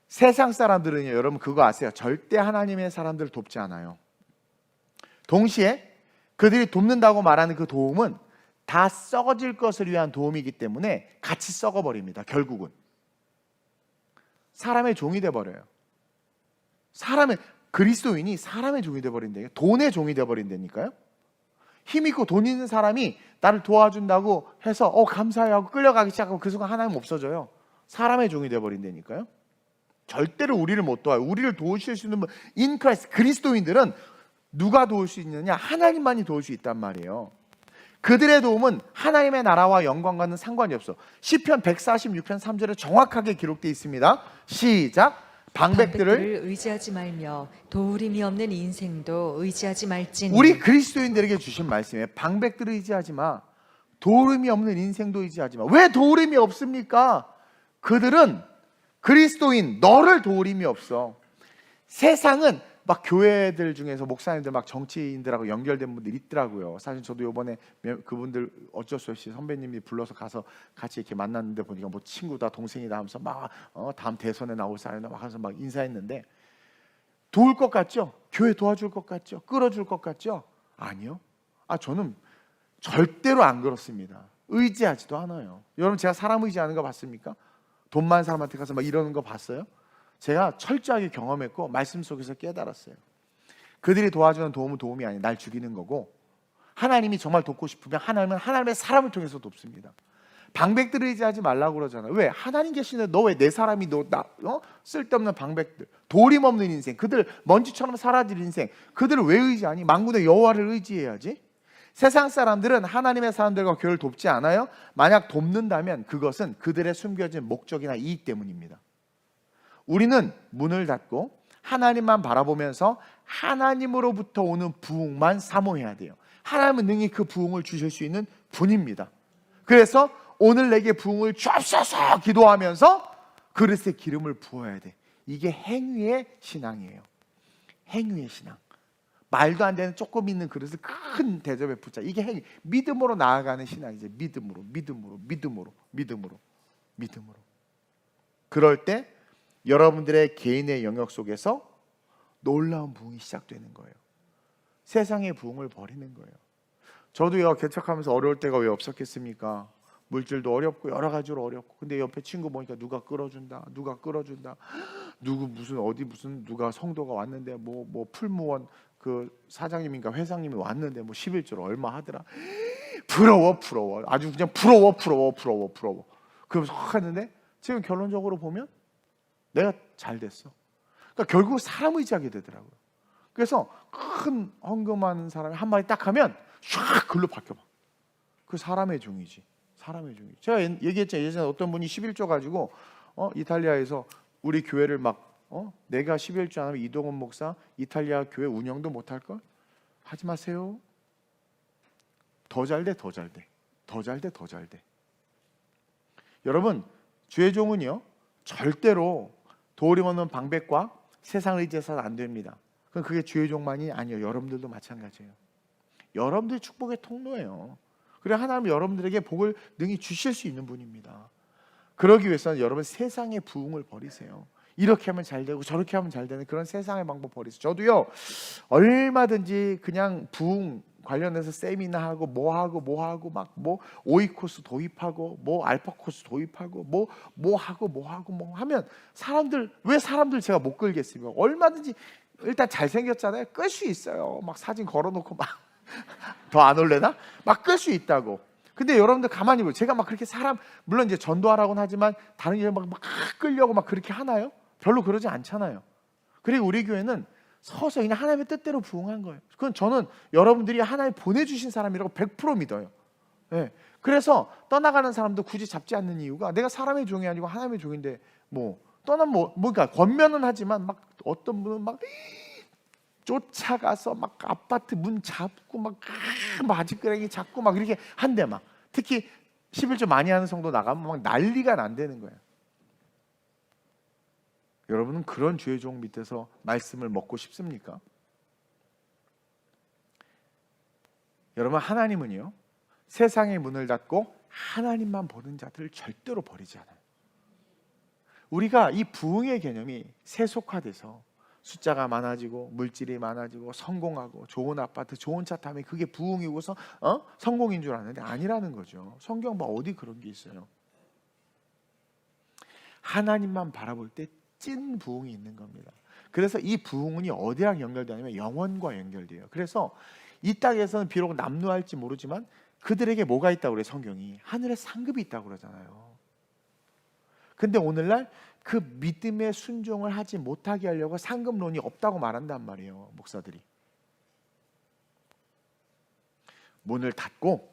세상 사람들은요, 여러분 그거 아세요? 절대 하나님의 사람들을 돕지 않아요. 동시에 그들이 돕는다고 말하는 그 도움은 다 썩어질 것을 위한 도움이기 때문에 같이 썩어버립니다. 결국은 사람의 종이 돼버려요. 그리스도인이 사람의 종이 돼버린다니까요. 돈의 종이 돼버린다니까요. 힘 있고 돈 있는 사람이 나를 도와준다고 해서 감사해 하고 끌려가기 시작하고 그 순간 하나님 없어져요. 사람의 종이 돼버린다니까요. 절대로 우리를 못 도와요. 우리를 도우실 수 있는 분, 인크라이스트, 그리스도인들은 누가 도울 수 있느냐? 하나님만이 도울 수 있단 말이에요. 그들의 도움은 하나님의 나라와 영광과는 상관이 없어. 시편 146편 3절에 정확하게 기록되어 있습니다. 시작. 방백들을 의지하지 말며 도우림이 없는 인생도 의지하지 말지니. 우리 그리스도인들에게 주신 말씀이에요. 방백들을 의지하지 마. 도우림이 없는 인생도 의지하지 마. 왜 도우림이 없습니까? 그들은 그리스도인, 너를 도울 힘이 없어. 세상은 막 교회들 중에서 목사님들 막 정치인들하고 연결된 분들 있더라고요. 사실 저도 이번에 그분들 어쩔 수 없이 선배님이 불러서 가서 같이 이렇게 만났는데 보니까 뭐 친구다 동생이다 하면서 막 다음 대선에 나올 사람이다 막 하면서 막 인사했는데, 도울 것 같죠? 교회 도와줄 것 같죠? 끌어줄 것 같죠? 아니요. 저는 절대로 안 그렇습니다. 의지하지도 않아요. 여러분, 제가 사람 의지하는 거 봤습니까? 돈 많은 사람한테 가서 막 이러는 거 봤어요? 제가 철저하게 경험했고 말씀 속에서 깨달았어요. 그들이 도와주는 도움은 도움이 아니에요. 날 죽이는 거고, 하나님이 정말 돕고 싶으면 하나님은 하나님의 사람을 통해서 돕습니다. 방백들을 의지하지 말라고 그러잖아요. 왜? 하나님 계시는데 너 왜 내 사람이 쓸데없는 방백들, 도림 없는 인생, 그들 먼지처럼 사라질 인생, 그들을 왜 의지하니? 만군의 여호와를 의지해야지. 세상 사람들은 하나님의 사람들과 교회를 돕지 않아요. 만약 돕는다면 그것은 그들의 숨겨진 목적이나 이익 때문입니다. 우리는 문을 닫고 하나님만 바라보면서 하나님으로부터 오는 부흥만 사모해야 돼요. 하나님은 능히 그 부흥을 주실 수 있는 분입니다. 그래서 오늘 내게 부흥을 주옵소서 기도하면서 그릇에 기름을 부어야 돼. 이게 행위의 신앙이에요. 행위의 신앙. 말도 안 되는 조금 있는 그릇을 큰 대접에 붓자. 이게 행위. 믿음으로 나아가는 신앙이죠. 믿음으로. 그럴 때 여러분들의 개인의 영역 속에서 놀라운 부흥이 시작되는 거예요. 세상의 부흥을 버리는 거예요. 저도요, 개척하면서 어려울 때가 왜 없었겠습니까? 물질도 어렵고 여러 가지로 어렵고, 근데 옆에 친구 보니까 누가 끌어준다, 누구 무슨 어디 무슨 누가 성도가 왔는데 뭐 풀무원 그 사장님인가 회장님이 왔는데 뭐 11조로 얼마 하더라. 부러워 아주 그냥 부러워. 그러면서 하는데 지금 결론적으로 보면 내가 잘 됐어. 그러니까 결국 사람 의지하게 되더라고요. 그래서 큰 헌금하는 사람이 한 마디 딱 하면 샥 글로 바뀌어. 그 사람의 종이지. 제가 얘기했잖아요. 예전에 어떤 분이 11조 가지고 이탈리아에서 우리 교회를 막 내가 11조 안 하면 이동훈 목사 이탈리아 교회 운영도 못할 걸? 하지 마세요. 더 잘 돼. 여러분, 주의 종은요 절대로 도리 없는 방백과 세상을 의지해서는 안 됩니다. 그게 주의 종만이 아니에요. 여러분들도 마찬가지예요. 여러분들 축복의 통로예요. 그래 하나님 여러분들에게 복을 능히 주실 수 있는 분입니다. 그러기 위해서는 여러분 세상의 부흥을 버리세요. 이렇게 하면 잘 되고 저렇게 하면 잘 되는 그런 세상의 방법 버리세요. 저도요 얼마든지 그냥 부흥 관련해서 세미나하고 뭐하고 막 뭐 오이 코스 도입하고 뭐 알파 코스 도입하고 뭐 하면 왜 사람들 제가 못 끌겠습니까? 얼마든지 일단 잘생겼잖아요. 끌 수 있어요. 막 사진 걸어놓고 막 더 안 올래나? 막 끌 수 있다고. 근데 여러분들 가만히 보세요. 제가 막 그렇게 사람 물론 이제 전도하라고는 하지만 다른 게 막 끌려고 막 그렇게 하나요? 별로 그러지 않잖아요. 그리고 우리 교회는 서서 그냥 하나님의 뜻대로 부응한 거예요. 그건 저는 여러분들이 하나님 보내주신 사람이라고 100% 믿어요. 네. 그래서 떠나가는 사람도 굳이 잡지 않는 이유가 내가 사람의 종이 아니고 하나님의 종인데 뭐 떠나면 그러니까 권면은 하지만 막 어떤 분은 막 쫓아가서 막 아파트 문 잡고 막 바지끄레기 잡고 막 이렇게 한대 막 특히 11조 많이 하는 성도 나가면 막 난리가 난다는 거예요. 여러분은 그런 주의 종 밑에서 말씀을 먹고 싶습니까? 여러분 하나님은요 세상의 문을 닫고 하나님만 보는 자들을 절대로 버리지 않아요. 우리가 이 부흥의 개념이 세속화돼서 숫자가 많아지고 물질이 많아지고 성공하고 좋은 아파트 좋은 차 타면 그게 부흥이고서 성공인 줄 아는데 아니라는 거죠. 성경 뭐 어디 그런 게 있어요. 하나님만 바라볼 때 찐 부흥이 있는 겁니다. 그래서 이 부흥이 어디랑 연결되냐면 영원과 연결돼요. 그래서 이 땅에서는 비록 남루할지 모르지만 그들에게 뭐가 있다고 그래요? 성경이 하늘에 상급이 있다고 그러잖아요. 근데 오늘날 그 믿음의 순종을 하지 못하게 하려고 상급론이 없다고 말한단 말이에요. 목사들이 문을 닫고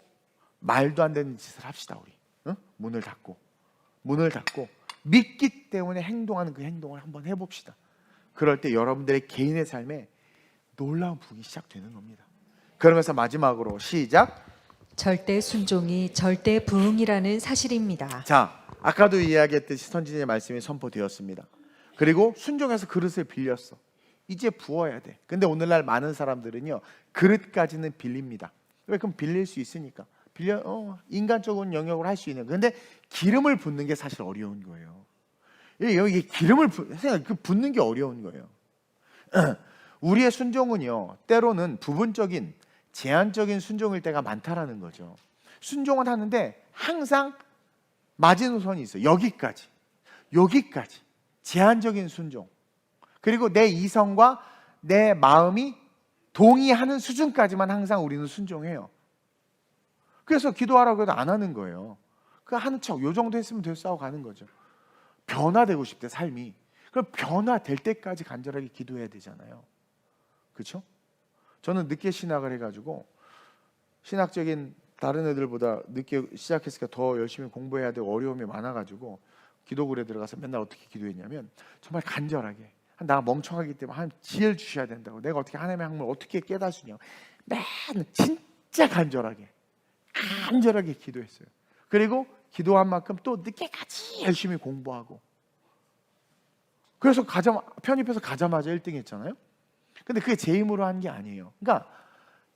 말도 안 되는 짓을 합시다. 우리 문을 닫고 믿기 때문에 행동하는 그 행동을 한번 해봅시다. 그럴 때 여러분들의 개인의 삶에 놀라운 부흥이 시작되는 겁니다. 그러면서 마지막으로 시작. 절대 순종이 절대 부흥이라는 사실입니다. 자, 아까도 이야기했듯이 선진의 말씀이 선포되었습니다. 그리고 순종해서 그릇을 빌렸어. 이제 부어야 돼. 근데 오늘날 많은 사람들은요 그릇까지는 빌립니다. 왜? 그럼 빌릴 수 있으니까 인간적인 영역으로 할 수 있는. 근데 기름을 붓는 게 사실 어려운 거예요. 여기 기름을 붓는 게 어려운 거예요. 우리의 순종은요 때로는 부분적인 제한적인 순종일 때가 많다라는 거죠. 순종은 하는데 항상 마지노선이 있어요. 여기까지 제한적인 순종. 그리고 내 이성과 내 마음이 동의하는 수준까지만 항상 우리는 순종해요. 그래서 기도하라고 해도 안 하는 거예요. 그 하는 척 요 정도 했으면 됐어 하고 가는 거죠. 변화되고 싶대 삶이. 그럼 변화될 때까지 간절하게 기도해야 되잖아요. 그렇죠? 저는 늦게 신학을 해가지고 신학적인 다른 애들보다 늦게 시작했으니까 더 열심히 공부해야 되고 어려움이 많아가지고 기도굴에 들어가서 맨날 어떻게 기도했냐면 정말 간절하게 나 멍청하기 때문에 하나님 지혜를 주셔야 된다고 내가 어떻게 하나님의 학문을 어떻게 깨달을 수 있냐 맨 진짜 간절하게 기도했어요. 그리고 기도한 만큼 또 늦게까지 열심히 공부하고 그래서 편입해서 가자마자 1등 했잖아요. 근데 그게 제 힘으로 한 게 아니에요. 그러니까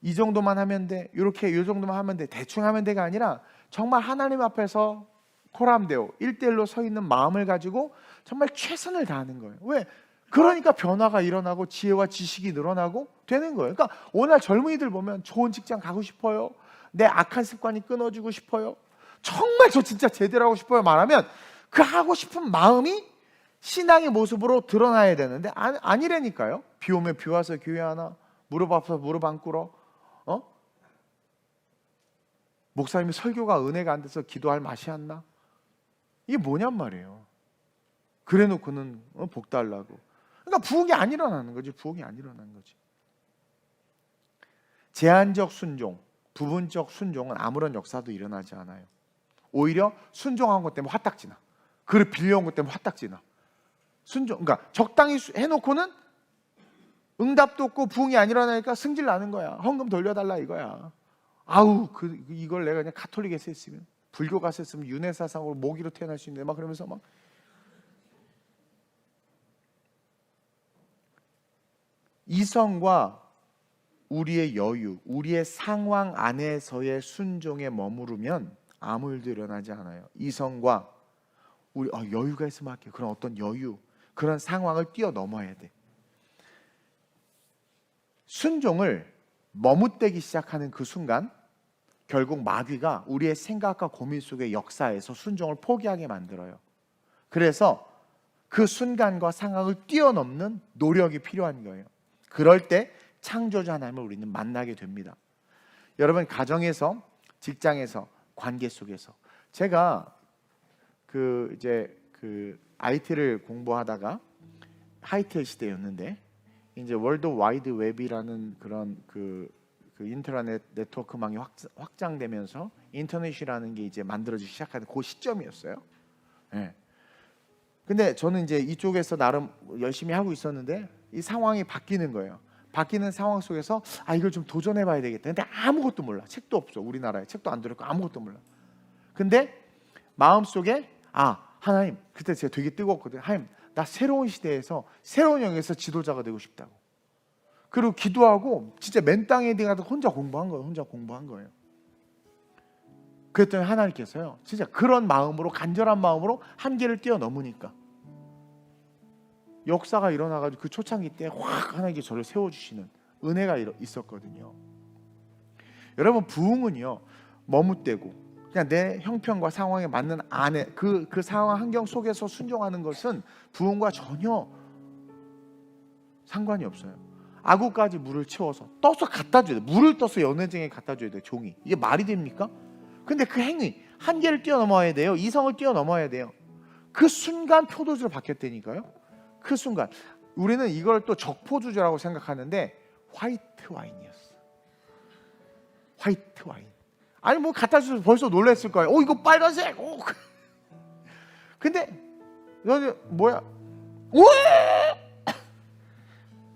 이 정도만 하면 돼, 이렇게 이 정도만 하면 돼, 대충 하면 돼가 아니라 정말 하나님 앞에서 코람데오 1대1로 서 있는 마음을 가지고 정말 최선을 다하는 거예요. 왜? 그러니까 변화가 일어나고 지혜와 지식이 늘어나고 되는 거예요. 그러니까 오늘 젊은이들 보면 좋은 직장 가고 싶어요. 내 악한 습관이 끊어지고 싶어요. 정말 저 진짜 제대로 하고 싶어요 말하면 그 하고 싶은 마음이 신앙의 모습으로 드러나야 되는데 아니라니까요. 비 오면 비 와서 교회 하나, 무릎 아파서 무릎 안 꿇어, 목사님이 설교가 은혜가 안 돼서 기도할 맛이 안 나. 이게 뭐냔 말이에요. 그래 놓고는 복 달라고. 그러니까 부흥이 안 일어나는 거지. 부흥이 안 일어나는 거지. 제한적 순종, 부분적 순종은 아무런 역사도 일어나지 않아요. 오히려 순종한 것 때문에 화딱지나, 그를 빌려온 것 때문에 화딱지나. 순종, 그러니까 적당히 해놓고는 응답도 없고 부흥이 안 일어나니까 승질 나는 거야. 헌금 돌려달라 이거야. 아우, 이걸 내가 그냥 가톨릭에서 했으면, 불교 가서 했으면 윤회사상으로 모기로 태어날 수 있는데 막 그러면서 막. 이성과 우리의 여유, 우리의 상황 안에서의 순종에 머무르면 아무 일도 일어나지 않아요. 이성과 우리 여유가 있으면 할게요. 그런 어떤 여유, 그런 상황을 뛰어넘어야 돼. 순종을 머뭇대기 시작하는 그 순간 결국 마귀가 우리의 생각과 고민 속의 역사에서 순종을 포기하게 만들어요. 그래서 그 순간과 상황을 뛰어넘는 노력이 필요한 거예요. 그럴 때 창조자 하나님을 우리는 만나게 됩니다. 여러분, 가정에서, 직장에서, 관계 속에서, 제가 이제 IT를 공부하다가 하이텔 시대였는데 이제 월드 와이드 웹이라는 그런 그 인터넷 네트워크망이 확장되면서 인터넷이라는 게 이제 만들어지기 시작하는 그 시점이었어요. 네. 근데 저는 이제 이쪽에서 나름 열심히 하고 있었는데 이 상황이 바뀌는 거예요. 바뀌는 상황 속에서 이걸 좀 도전해봐야 되겠다. 근데 아무것도 몰라. 책도 없어. 우리나라에 책도 안 들었고 아무것도 몰라. 근데 마음속에 하나님, 그때 제가 되게 뜨거웠거든요. 하나님, 나 새로운 시대에서 새로운 영역에서 지도자가 되고 싶다고. 그리고 기도하고 진짜 맨 땅에 가서 혼자 공부한 거예요. 그랬더니 하나님께서요, 진짜 그런 마음으로, 간절한 마음으로 한계를 뛰어넘으니까 역사가 일어나가지고 그 초창기 때 확 하나님께 저를 세워주시는 은혜가 있었거든요. 여러분, 부흥은요, 머뭇대고 그냥 내 형편과 상황에 맞는 안에 그 상황 환경 속에서 순종하는 것은 부흥과 전혀 상관이 없어요. 아구까지 물을 채워서 떠서 갖다 줘야 돼. 물을 떠서 연회장에 갖다 줘야 돼. 종이. 이게 말이 됩니까? 근데 그 행위, 한계를 뛰어넘어야 돼요. 이성을 뛰어넘어야 돼요. 그 순간 표도주로 바뀌었다니까요. 그 순간 우리는 이걸 또 적포주주라고 생각하는데 화이트 와인이었어. 화이트 와인. 아니 뭐 갖다 주셔서 벌써 놀랐을 거예요. 이거 빨간색. 근데 너는 뭐야?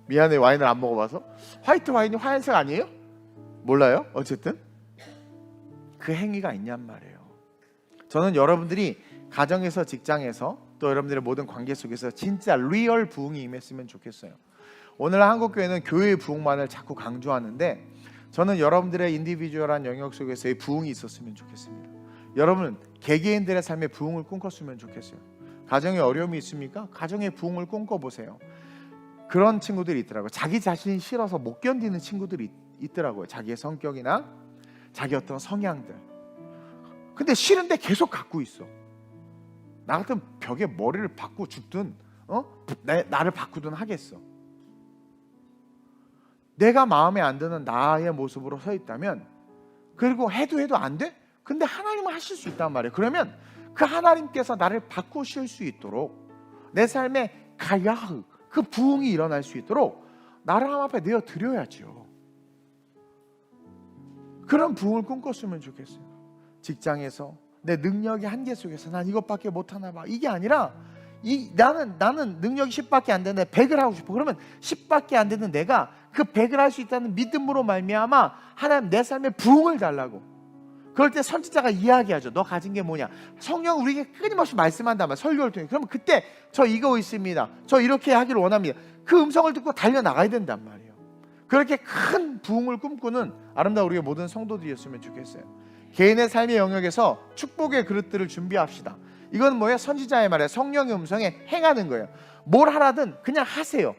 미안해, 와인을 안 먹어봐서. 화이트 와인이 하얀색 아니에요? 몰라요? 어쨌든 그 행위가 있냔 말이에요. 저는 여러분들이 가정에서, 직장에서, 또 여러분들의 모든 관계 속에서 진짜 리얼 부흥이 임했으면 좋겠어요. 오늘 한국교회는 교회의 부흥만을 자꾸 강조하는데 저는 여러분들의 인디비주얼한 영역 속에서의 부흥이 있었으면 좋겠습니다. 여러분, 개개인들의 삶의 부흥을 꿈꿨으면 좋겠어요. 가정에 어려움이 있습니까? 가정의 부흥을 꿈꿔보세요. 그런 친구들이 있더라고요. 자기 자신이 싫어서 못 견디는 친구들이 있더라고요. 자기의 성격이나 자기 어떤 성향들. 근데 싫은데 계속 갖고 있어. 나 같은 벽에 머리를 박고 죽든 나를 바꾸든 하겠어. 내가 마음에 안 드는 나의 모습으로 서 있다면, 그리고 해도 안 돼? 근데 하나님은 하실 수 있단 말이에요. 그러면 그 하나님께서 나를 바꾸실 수 있도록, 내 삶에 가야흐, 그 부흥이 일어날 수 있도록 나를 하나님 앞에 내어 드려야죠. 그런 부흥을 꿈꿨으면 좋겠어요. 직장에서 내 능력의 한계 속에서 난 이것밖에 못하나 봐, 이게 아니라 나는 능력이 10밖에 안 되는데 100을 하고 싶어. 그러면 10밖에 안 되는 내가 그 100을 할 수 있다는 믿음으로 말미암아 하나님 내 삶에 부흥을 달라고. 그럴 때 선지자가 이야기하죠. 너 가진 게 뭐냐? 성령 우리에게 끊임없이 말씀한단 말이야, 설교를 통해. 그러면 그때 저 이거 있습니다, 저 이렇게 하기를 원합니다, 그 음성을 듣고 달려나가야 된단 말이에요. 그렇게 큰 부흥을 꿈꾸는 아름다운 우리의 모든 성도들이었으면 좋겠어요. 개인의 삶의 영역에서 축복의 그릇들을 준비합시다. 이건 뭐예요? 선지자의 말이에요. 성령의 음성에 행하는 거예요. 뭘 하라든 그냥 하세요.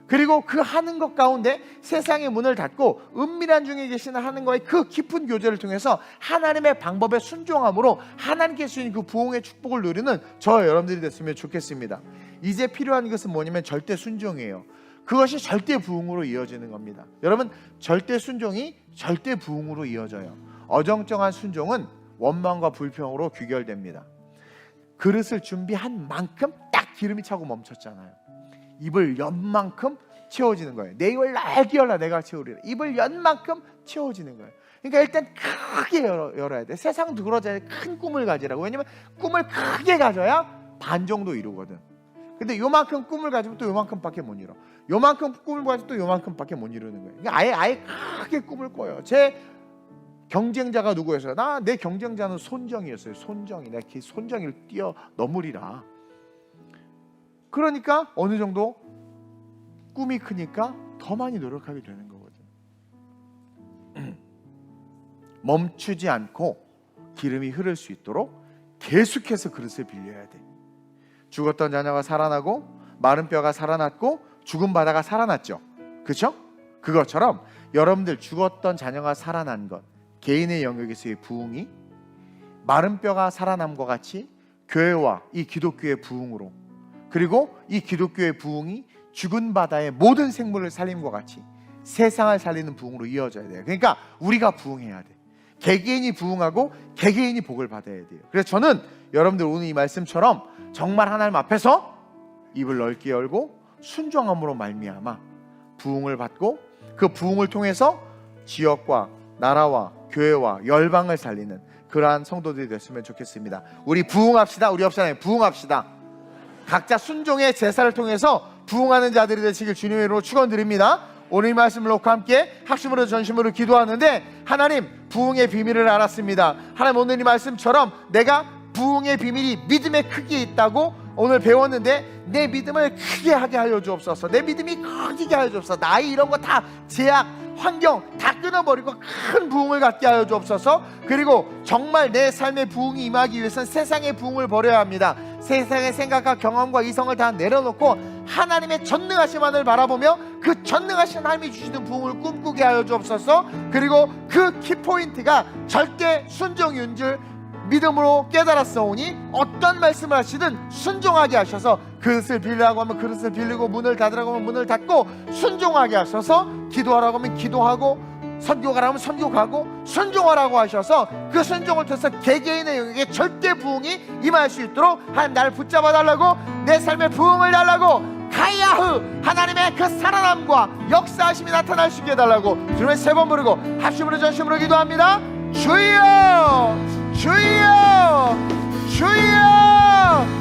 그리고 그 하는 것 가운데 세상의 문을 닫고 은밀한 중에 계시는 하나님과의 그 깊은 교제를 통해서 하나님의 방법에 순종함으로 하나님께 주신 그 부흥의 축복을 누리는 저 여러분들이 됐으면 좋겠습니다. 이제 필요한 것은 뭐냐면 절대 순종이에요. 그것이 절대 부흥으로 이어지는 겁니다. 여러분, 절대 순종이 절대 부흥으로 이어져요. 어정쩡한 순종은 원망과 불평으로 귀결됩니다. 그릇을 준비한 만큼 딱 기름이 차고 멈췄잖아요. 입을 연 만큼 채워지는 거예요. 내 입을 날게 열라 내가 채우리라. 입을 연 만큼 채워지는 거예요. 그러니까 일단 크게 열어야 돼. 세상 누그러져야 큰 꿈을 가지라고. 왜냐면 꿈을 크게 가져야 반 정도 이루거든. 근데 요만큼 꿈을 가지면 또 요만큼밖에 못 이뤄. 요만큼 꿈을 가지면 또 요만큼밖에 못 이루는 거예요. 그러니까 아예 크게 꿈을 꿔요. 제 경쟁자가 누구였어요? 내 경쟁자는 손정이었어요. 손정이. 내가 그 손정이를 뛰어넘으리라. 그러니까 어느 정도 꿈이 크니까 더 많이 노력하게 되는 거거든. 멈추지 않고 기름이 흐를 수 있도록 계속해서 그릇을 빌려야 돼. 죽었던 자녀가 살아나고 마른 뼈가 살아났고 죽은 바다가 살아났죠. 그렇죠? 그것처럼 여러분들 죽었던 자녀가 살아난 것, 개인의 영역에서의 부흥이 마른 뼈가 살아남과 같이 교회와 이 기독교의 부흥으로, 그리고 이 기독교의 부흥이 죽은 바다의 모든 생물을 살림과 같이 세상을 살리는 부흥으로 이어져야 돼요. 그러니까 우리가 부흥해야 돼. 개개인이 부흥하고 개개인이 복을 받아야 돼요. 그래서 저는 여러분들 오늘 이 말씀처럼 정말 하나님 앞에서 입을 넓게 열고 순종함으로 말미암아 부흥을 받고 그 부흥을 통해서 지역과 나라와 교회와 열방을 살리는 그러한 성도들이 됐으면 좋겠습니다. 우리 부흥합시다. 우리 없잖아요. 부흥합시다. 각자 순종의 제사를 통해서 부흥하는 자들이 되시길 주님의 이름으로 축원드립니다. 오늘 이 말씀을 놓고 함께 합심으로 전심으로 기도하는데, 하나님, 부흥의 비밀을 알았습니다. 하나님, 오늘 이 말씀처럼 내가 부흥의 비밀이 믿음의 크기에 있다고 오늘 배웠는데 내 믿음을 크게 하게 하여 주옵소서. 내 믿음이 커지게 하여 주옵소서. 나이 이런 거 다 제약, 환경 다 끊어버리고 큰 부흥을 갖게 하여 주옵소서. 그리고 정말 내 삶의 부흥이 임하기 위해서는 세상의 부흥을 버려야 합니다. 세상의 생각과 경험과 이성을 다 내려놓고 하나님의 전능하심만을 바라보며 그 전능하신 하나님이 주시는 부흥을 꿈꾸게 하여 주옵소서. 그리고 그 키포인트가 절대 순종인 줄 믿음으로 깨달았사오니 어떤 말씀을 하시든 순종하게 하셔서, 그릇을 빌리라고 하면 그릇을 빌리고 문을 닫으라고 하면 문을 닫고 순종하게 하셔서, 기도하라고 하면 기도하고 선교가라고 하면 선교가고 순종하라고 하셔서 그 순종을 통해서 개개인의 영역에 절대 부흥이 임할 수 있도록 하나님 나를 붙잡아 달라고, 내 삶의 부흥을 달라고, 가야흐 하나님의 그 살아남과 역사하심이 나타날 수 있게 해달라고 주님의 세 번 부르고 합심으로 전심으로 기도합니다. 주여 주여 주여.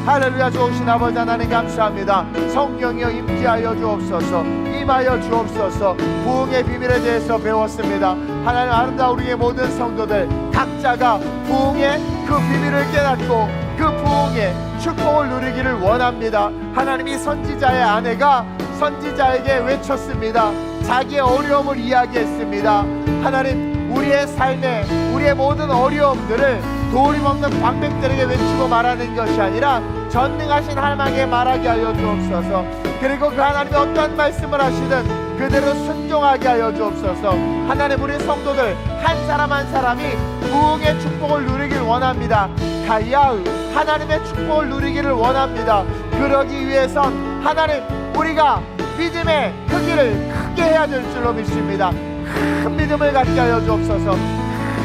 할렐루야. 좋으신 아버지 하나님 감사합니다. 성령이여 임재하여 주옵소서. 임하여 주옵소서. 부흥의 비밀에 대해서 배웠습니다. 하나님, 아름다운 우리의 모든 성도들 각자가 부흥의 그 비밀을 깨닫고 그 부흥의 축복을 누리기를 원합니다. 하나님이 선지자의 아내가 선지자에게 외쳤습니다. 자기의 어려움을 이야기했습니다. 하나님, 우리의 삶에 우리의 모든 어려움들을 도리 없는 방백들에게 외치고 말하는 것이 아니라 전능하신 하나님에게 말하게 하여 주옵소서. 그리고 그 하나님이 어떠한 말씀을 하시든 그대로 순종하게 하여 주옵소서. 하나님, 우리 성도들 한 사람 한 사람이 부흥의 축복을 누리길 원합니다. 가야흐 하나님의 축복을 누리기를 원합니다. 그러기 위해선 하나님, 우리가 믿음의 크기를 크게 해야 될 줄로 믿습니다. 큰 믿음을 갖게 하여 주옵소서.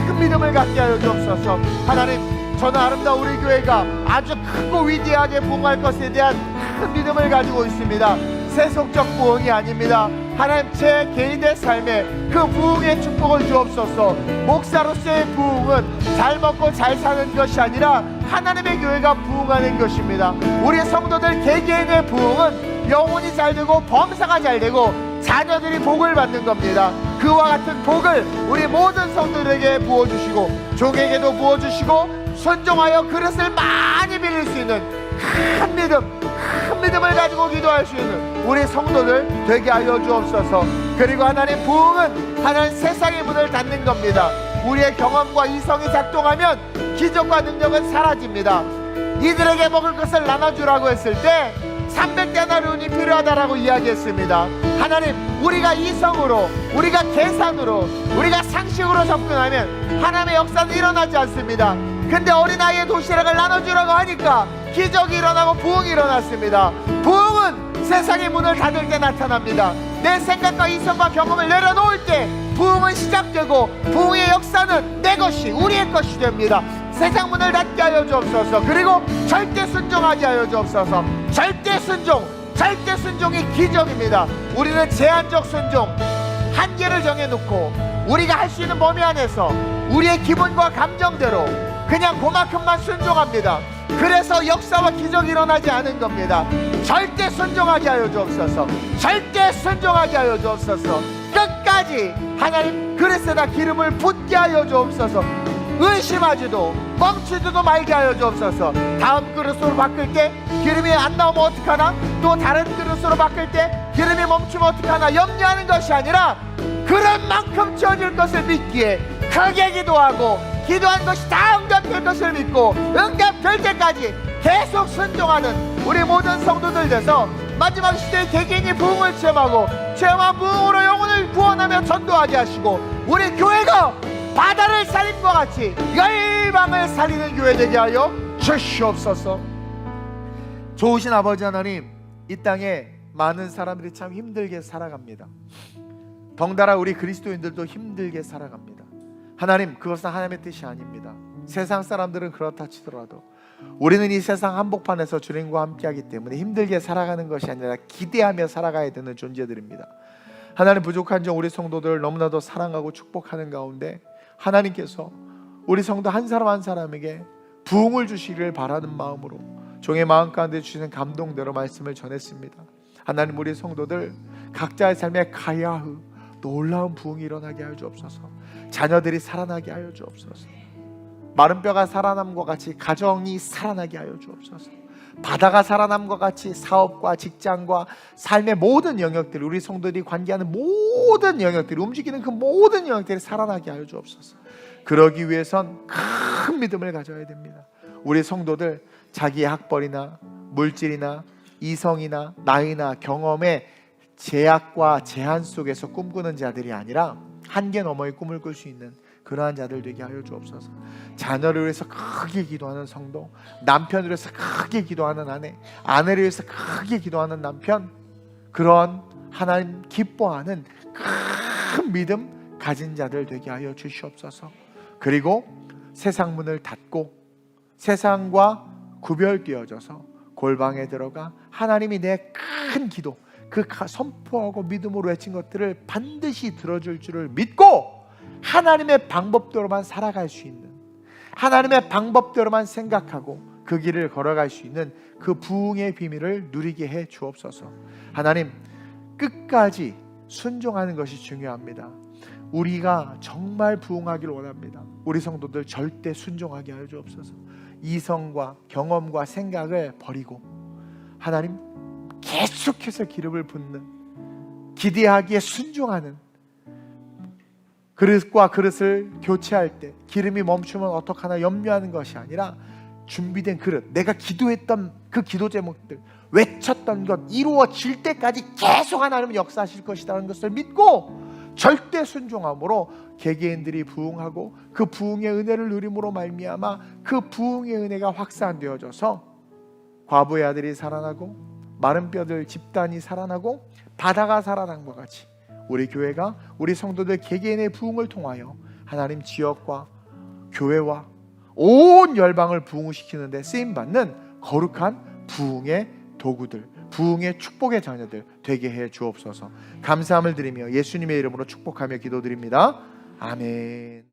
큰 믿음을 갖게 하여 주옵소서. 하나님, 저는 아름다운 우리 교회가 아주 크고 위대하게 부흥할 것에 대한 큰 믿음을 가지고 있습니다. 세속적 부흥이 아닙니다. 하나님, 제 개인의 삶에 그 부흥의 축복을 주옵소서. 목사로서의 부흥은 잘 먹고 잘 사는 것이 아니라 하나님의 교회가 부흥하는 것입니다. 우리 성도들 개개인의 부흥은 영혼이 잘 되고 범사가 잘 되고 자녀들이 복을 받는 겁니다. 그와 같은 복을 우리 모든 성도들에게 부어주시고 종에게도 부어주시고 순종하여 그릇을 많이 빌릴 수 있는 큰 믿음을 가지고 기도할 수 있는 우리 성도들 되게 하여 주옵소서. 그리고 하나님, 부흥은 하나님 세상의 문을 닫는 겁니다. 우리의 경험과 이성이 작동하면 기적과 능력은 사라집니다. 이들에게 먹을 것을 나눠주라고 했을 때 300데나리온이 필요하다라고 이야기했습니다. 하나님, 우리가 이성으로, 우리가 계산으로, 우리가 상식으로 접근하면 하나님의 역사는 일어나지 않습니다. 근데 어린아이의 도시락을 나눠주라고 하니까 기적이 일어나고 부흥이 일어났습니다. 부흥은 세상의 문을 닫을 때 나타납니다. 내 생각과 이성과 경험을 내려놓을 때 부흥은 시작되고, 부흥의 역사는 내 것이, 우리의 것이 됩니다. 세상 문을 닫게 하여 주옵소서. 그리고 절대 순종하게 하여 주옵소서. 절대 순종이 기적입니다. 우리는 제한적 순종, 한계를 정해놓고 우리가 할 수 있는 범위 안에서 우리의 기분과 감정대로 그냥 그만큼만 순종합니다. 그래서 역사와 기적이 일어나지 않은 겁니다. 절대 순종하게 하여 주옵소서. 절대 순종하게 하여 주옵소서. 끝까지 하나님 그릇에다 기름을 붓게 하여 주옵소서. 의심하지도 멈추지도 말게 하여 주옵소서. 다음 그릇으로 바꿀 때 기름이 안 나오면 어떡하나, 또 다른 그릇으로 바꿀 때 기름이 멈추면 어떡하나 염려하는 것이 아니라 그런 만큼 채워질 것을 믿기에 크게 기도하고, 기도한 것이 다 응답될 것을 믿고 응답될 때까지 계속 순종하는 우리 모든 성도들 돼서 마지막 시대의 개개인이 부흥을 체험한 부흥으로 영혼을 구원하며 전도하게 하시고, 우리 교회가 바다를 살림과 같이 열방을 살리는 교회 되게 하여 주시옵소서. 좋으신 아버지 하나님, 이 땅에 많은 사람들이 참 힘들게 살아갑니다. 덩달아 우리 그리스도인들도 힘들게 살아갑니다. 하나님, 그것은 하나님의 뜻이 아닙니다. 세상 사람들은 그렇다 치더라도 우리는 이 세상 한복판에서 주님과 함께하기 때문에 힘들게 살아가는 것이 아니라 기대하며 살아가야 되는 존재들입니다. 하나님, 부족한 점 우리 성도들 너무나도 사랑하고 축복하는 가운데 하나님께서 우리 성도 한 사람 한 사람에게 부흥을 주시기를 바라는 마음으로 종의 마음 가운데 주시는 감동대로 말씀을 전했습니다. 하나님, 우리 성도들 각자의 삶에 가야흐 놀라운 부흥이 일어나게 하여 주옵소서. 자녀들이 살아나게 하여 주옵소서. 마른 뼈가 살아남과 같이 가정이 살아나게 하여 주옵소서. 바다가 살아남과 같이 사업과 직장과 삶의 모든 영역들, 우리 성도들이 관계하는 모든 영역들이, 움직이는 그 모든 영역들이 살아나게 하여 주옵소서. 그러기 위해선 큰 믿음을 가져야 됩니다. 우리 성도들 자기의 학벌이나 물질이나 이성이나 나이나 경험의 제약과 제한 속에서 꿈꾸는 자들이 아니라 한계 너머의 꿈을 꿀 수 있는 그러한 자들 되게 하여 주옵소서. 자녀를 위해서 크게 기도하는 성도, 남편을 위해서 크게 기도하는 아내, 아내를 위해서 크게 기도하는 남편, 그런 하나님 기뻐하는 큰 믿음 가진 자들 되게 하여 주시옵소서. 그리고 세상 문을 닫고 세상과 구별되어져서 골방에 들어가 하나님이 내 큰 기도, 그 선포하고 믿음으로 외친 것들을 반드시 들어줄 줄을 믿고 하나님의 방법대로만 살아갈 수 있는, 하나님의 방법대로만 생각하고 그 길을 걸어갈 수 있는 그 부흥의 비밀을 누리게 해 주옵소서. 하나님, 끝까지 순종하는 것이 중요합니다. 우리가 정말 부흥하기를 원합니다. 우리 성도들 절대 순종하게 하여 주옵소서. 이성과 경험과 생각을 버리고 하나님 계속해서 기름을 붓는, 기대하기에 순종하는, 그릇과 그릇을 교체할 때 기름이 멈추면 어떡하나 염려하는 것이 아니라 준비된 그릇, 내가 기도했던 그 기도 제목들, 외쳤던 것 이루어질 때까지 계속 하나님은 역사하실 것이라는 것을 믿고 절대 순종함으로 개개인들이 부흥하고 그 부흥의 은혜를 누림으로 말미암아 그 부흥의 은혜가 확산되어져서 과부의 아들이 살아나고 마른 뼈들 집단이 살아나고 바다가 살아난 것 같이 우리 교회가, 우리 성도들 개개인의 부흥을 통하여 하나님 지역과 교회와 온 열방을 부흥시키는 데 쓰임받는 거룩한 부흥의 도구들, 부흥의 축복의 자녀들 되게 해 주옵소서. 감사함을 드리며 예수님의 이름으로 축복하며 기도드립니다. 아멘.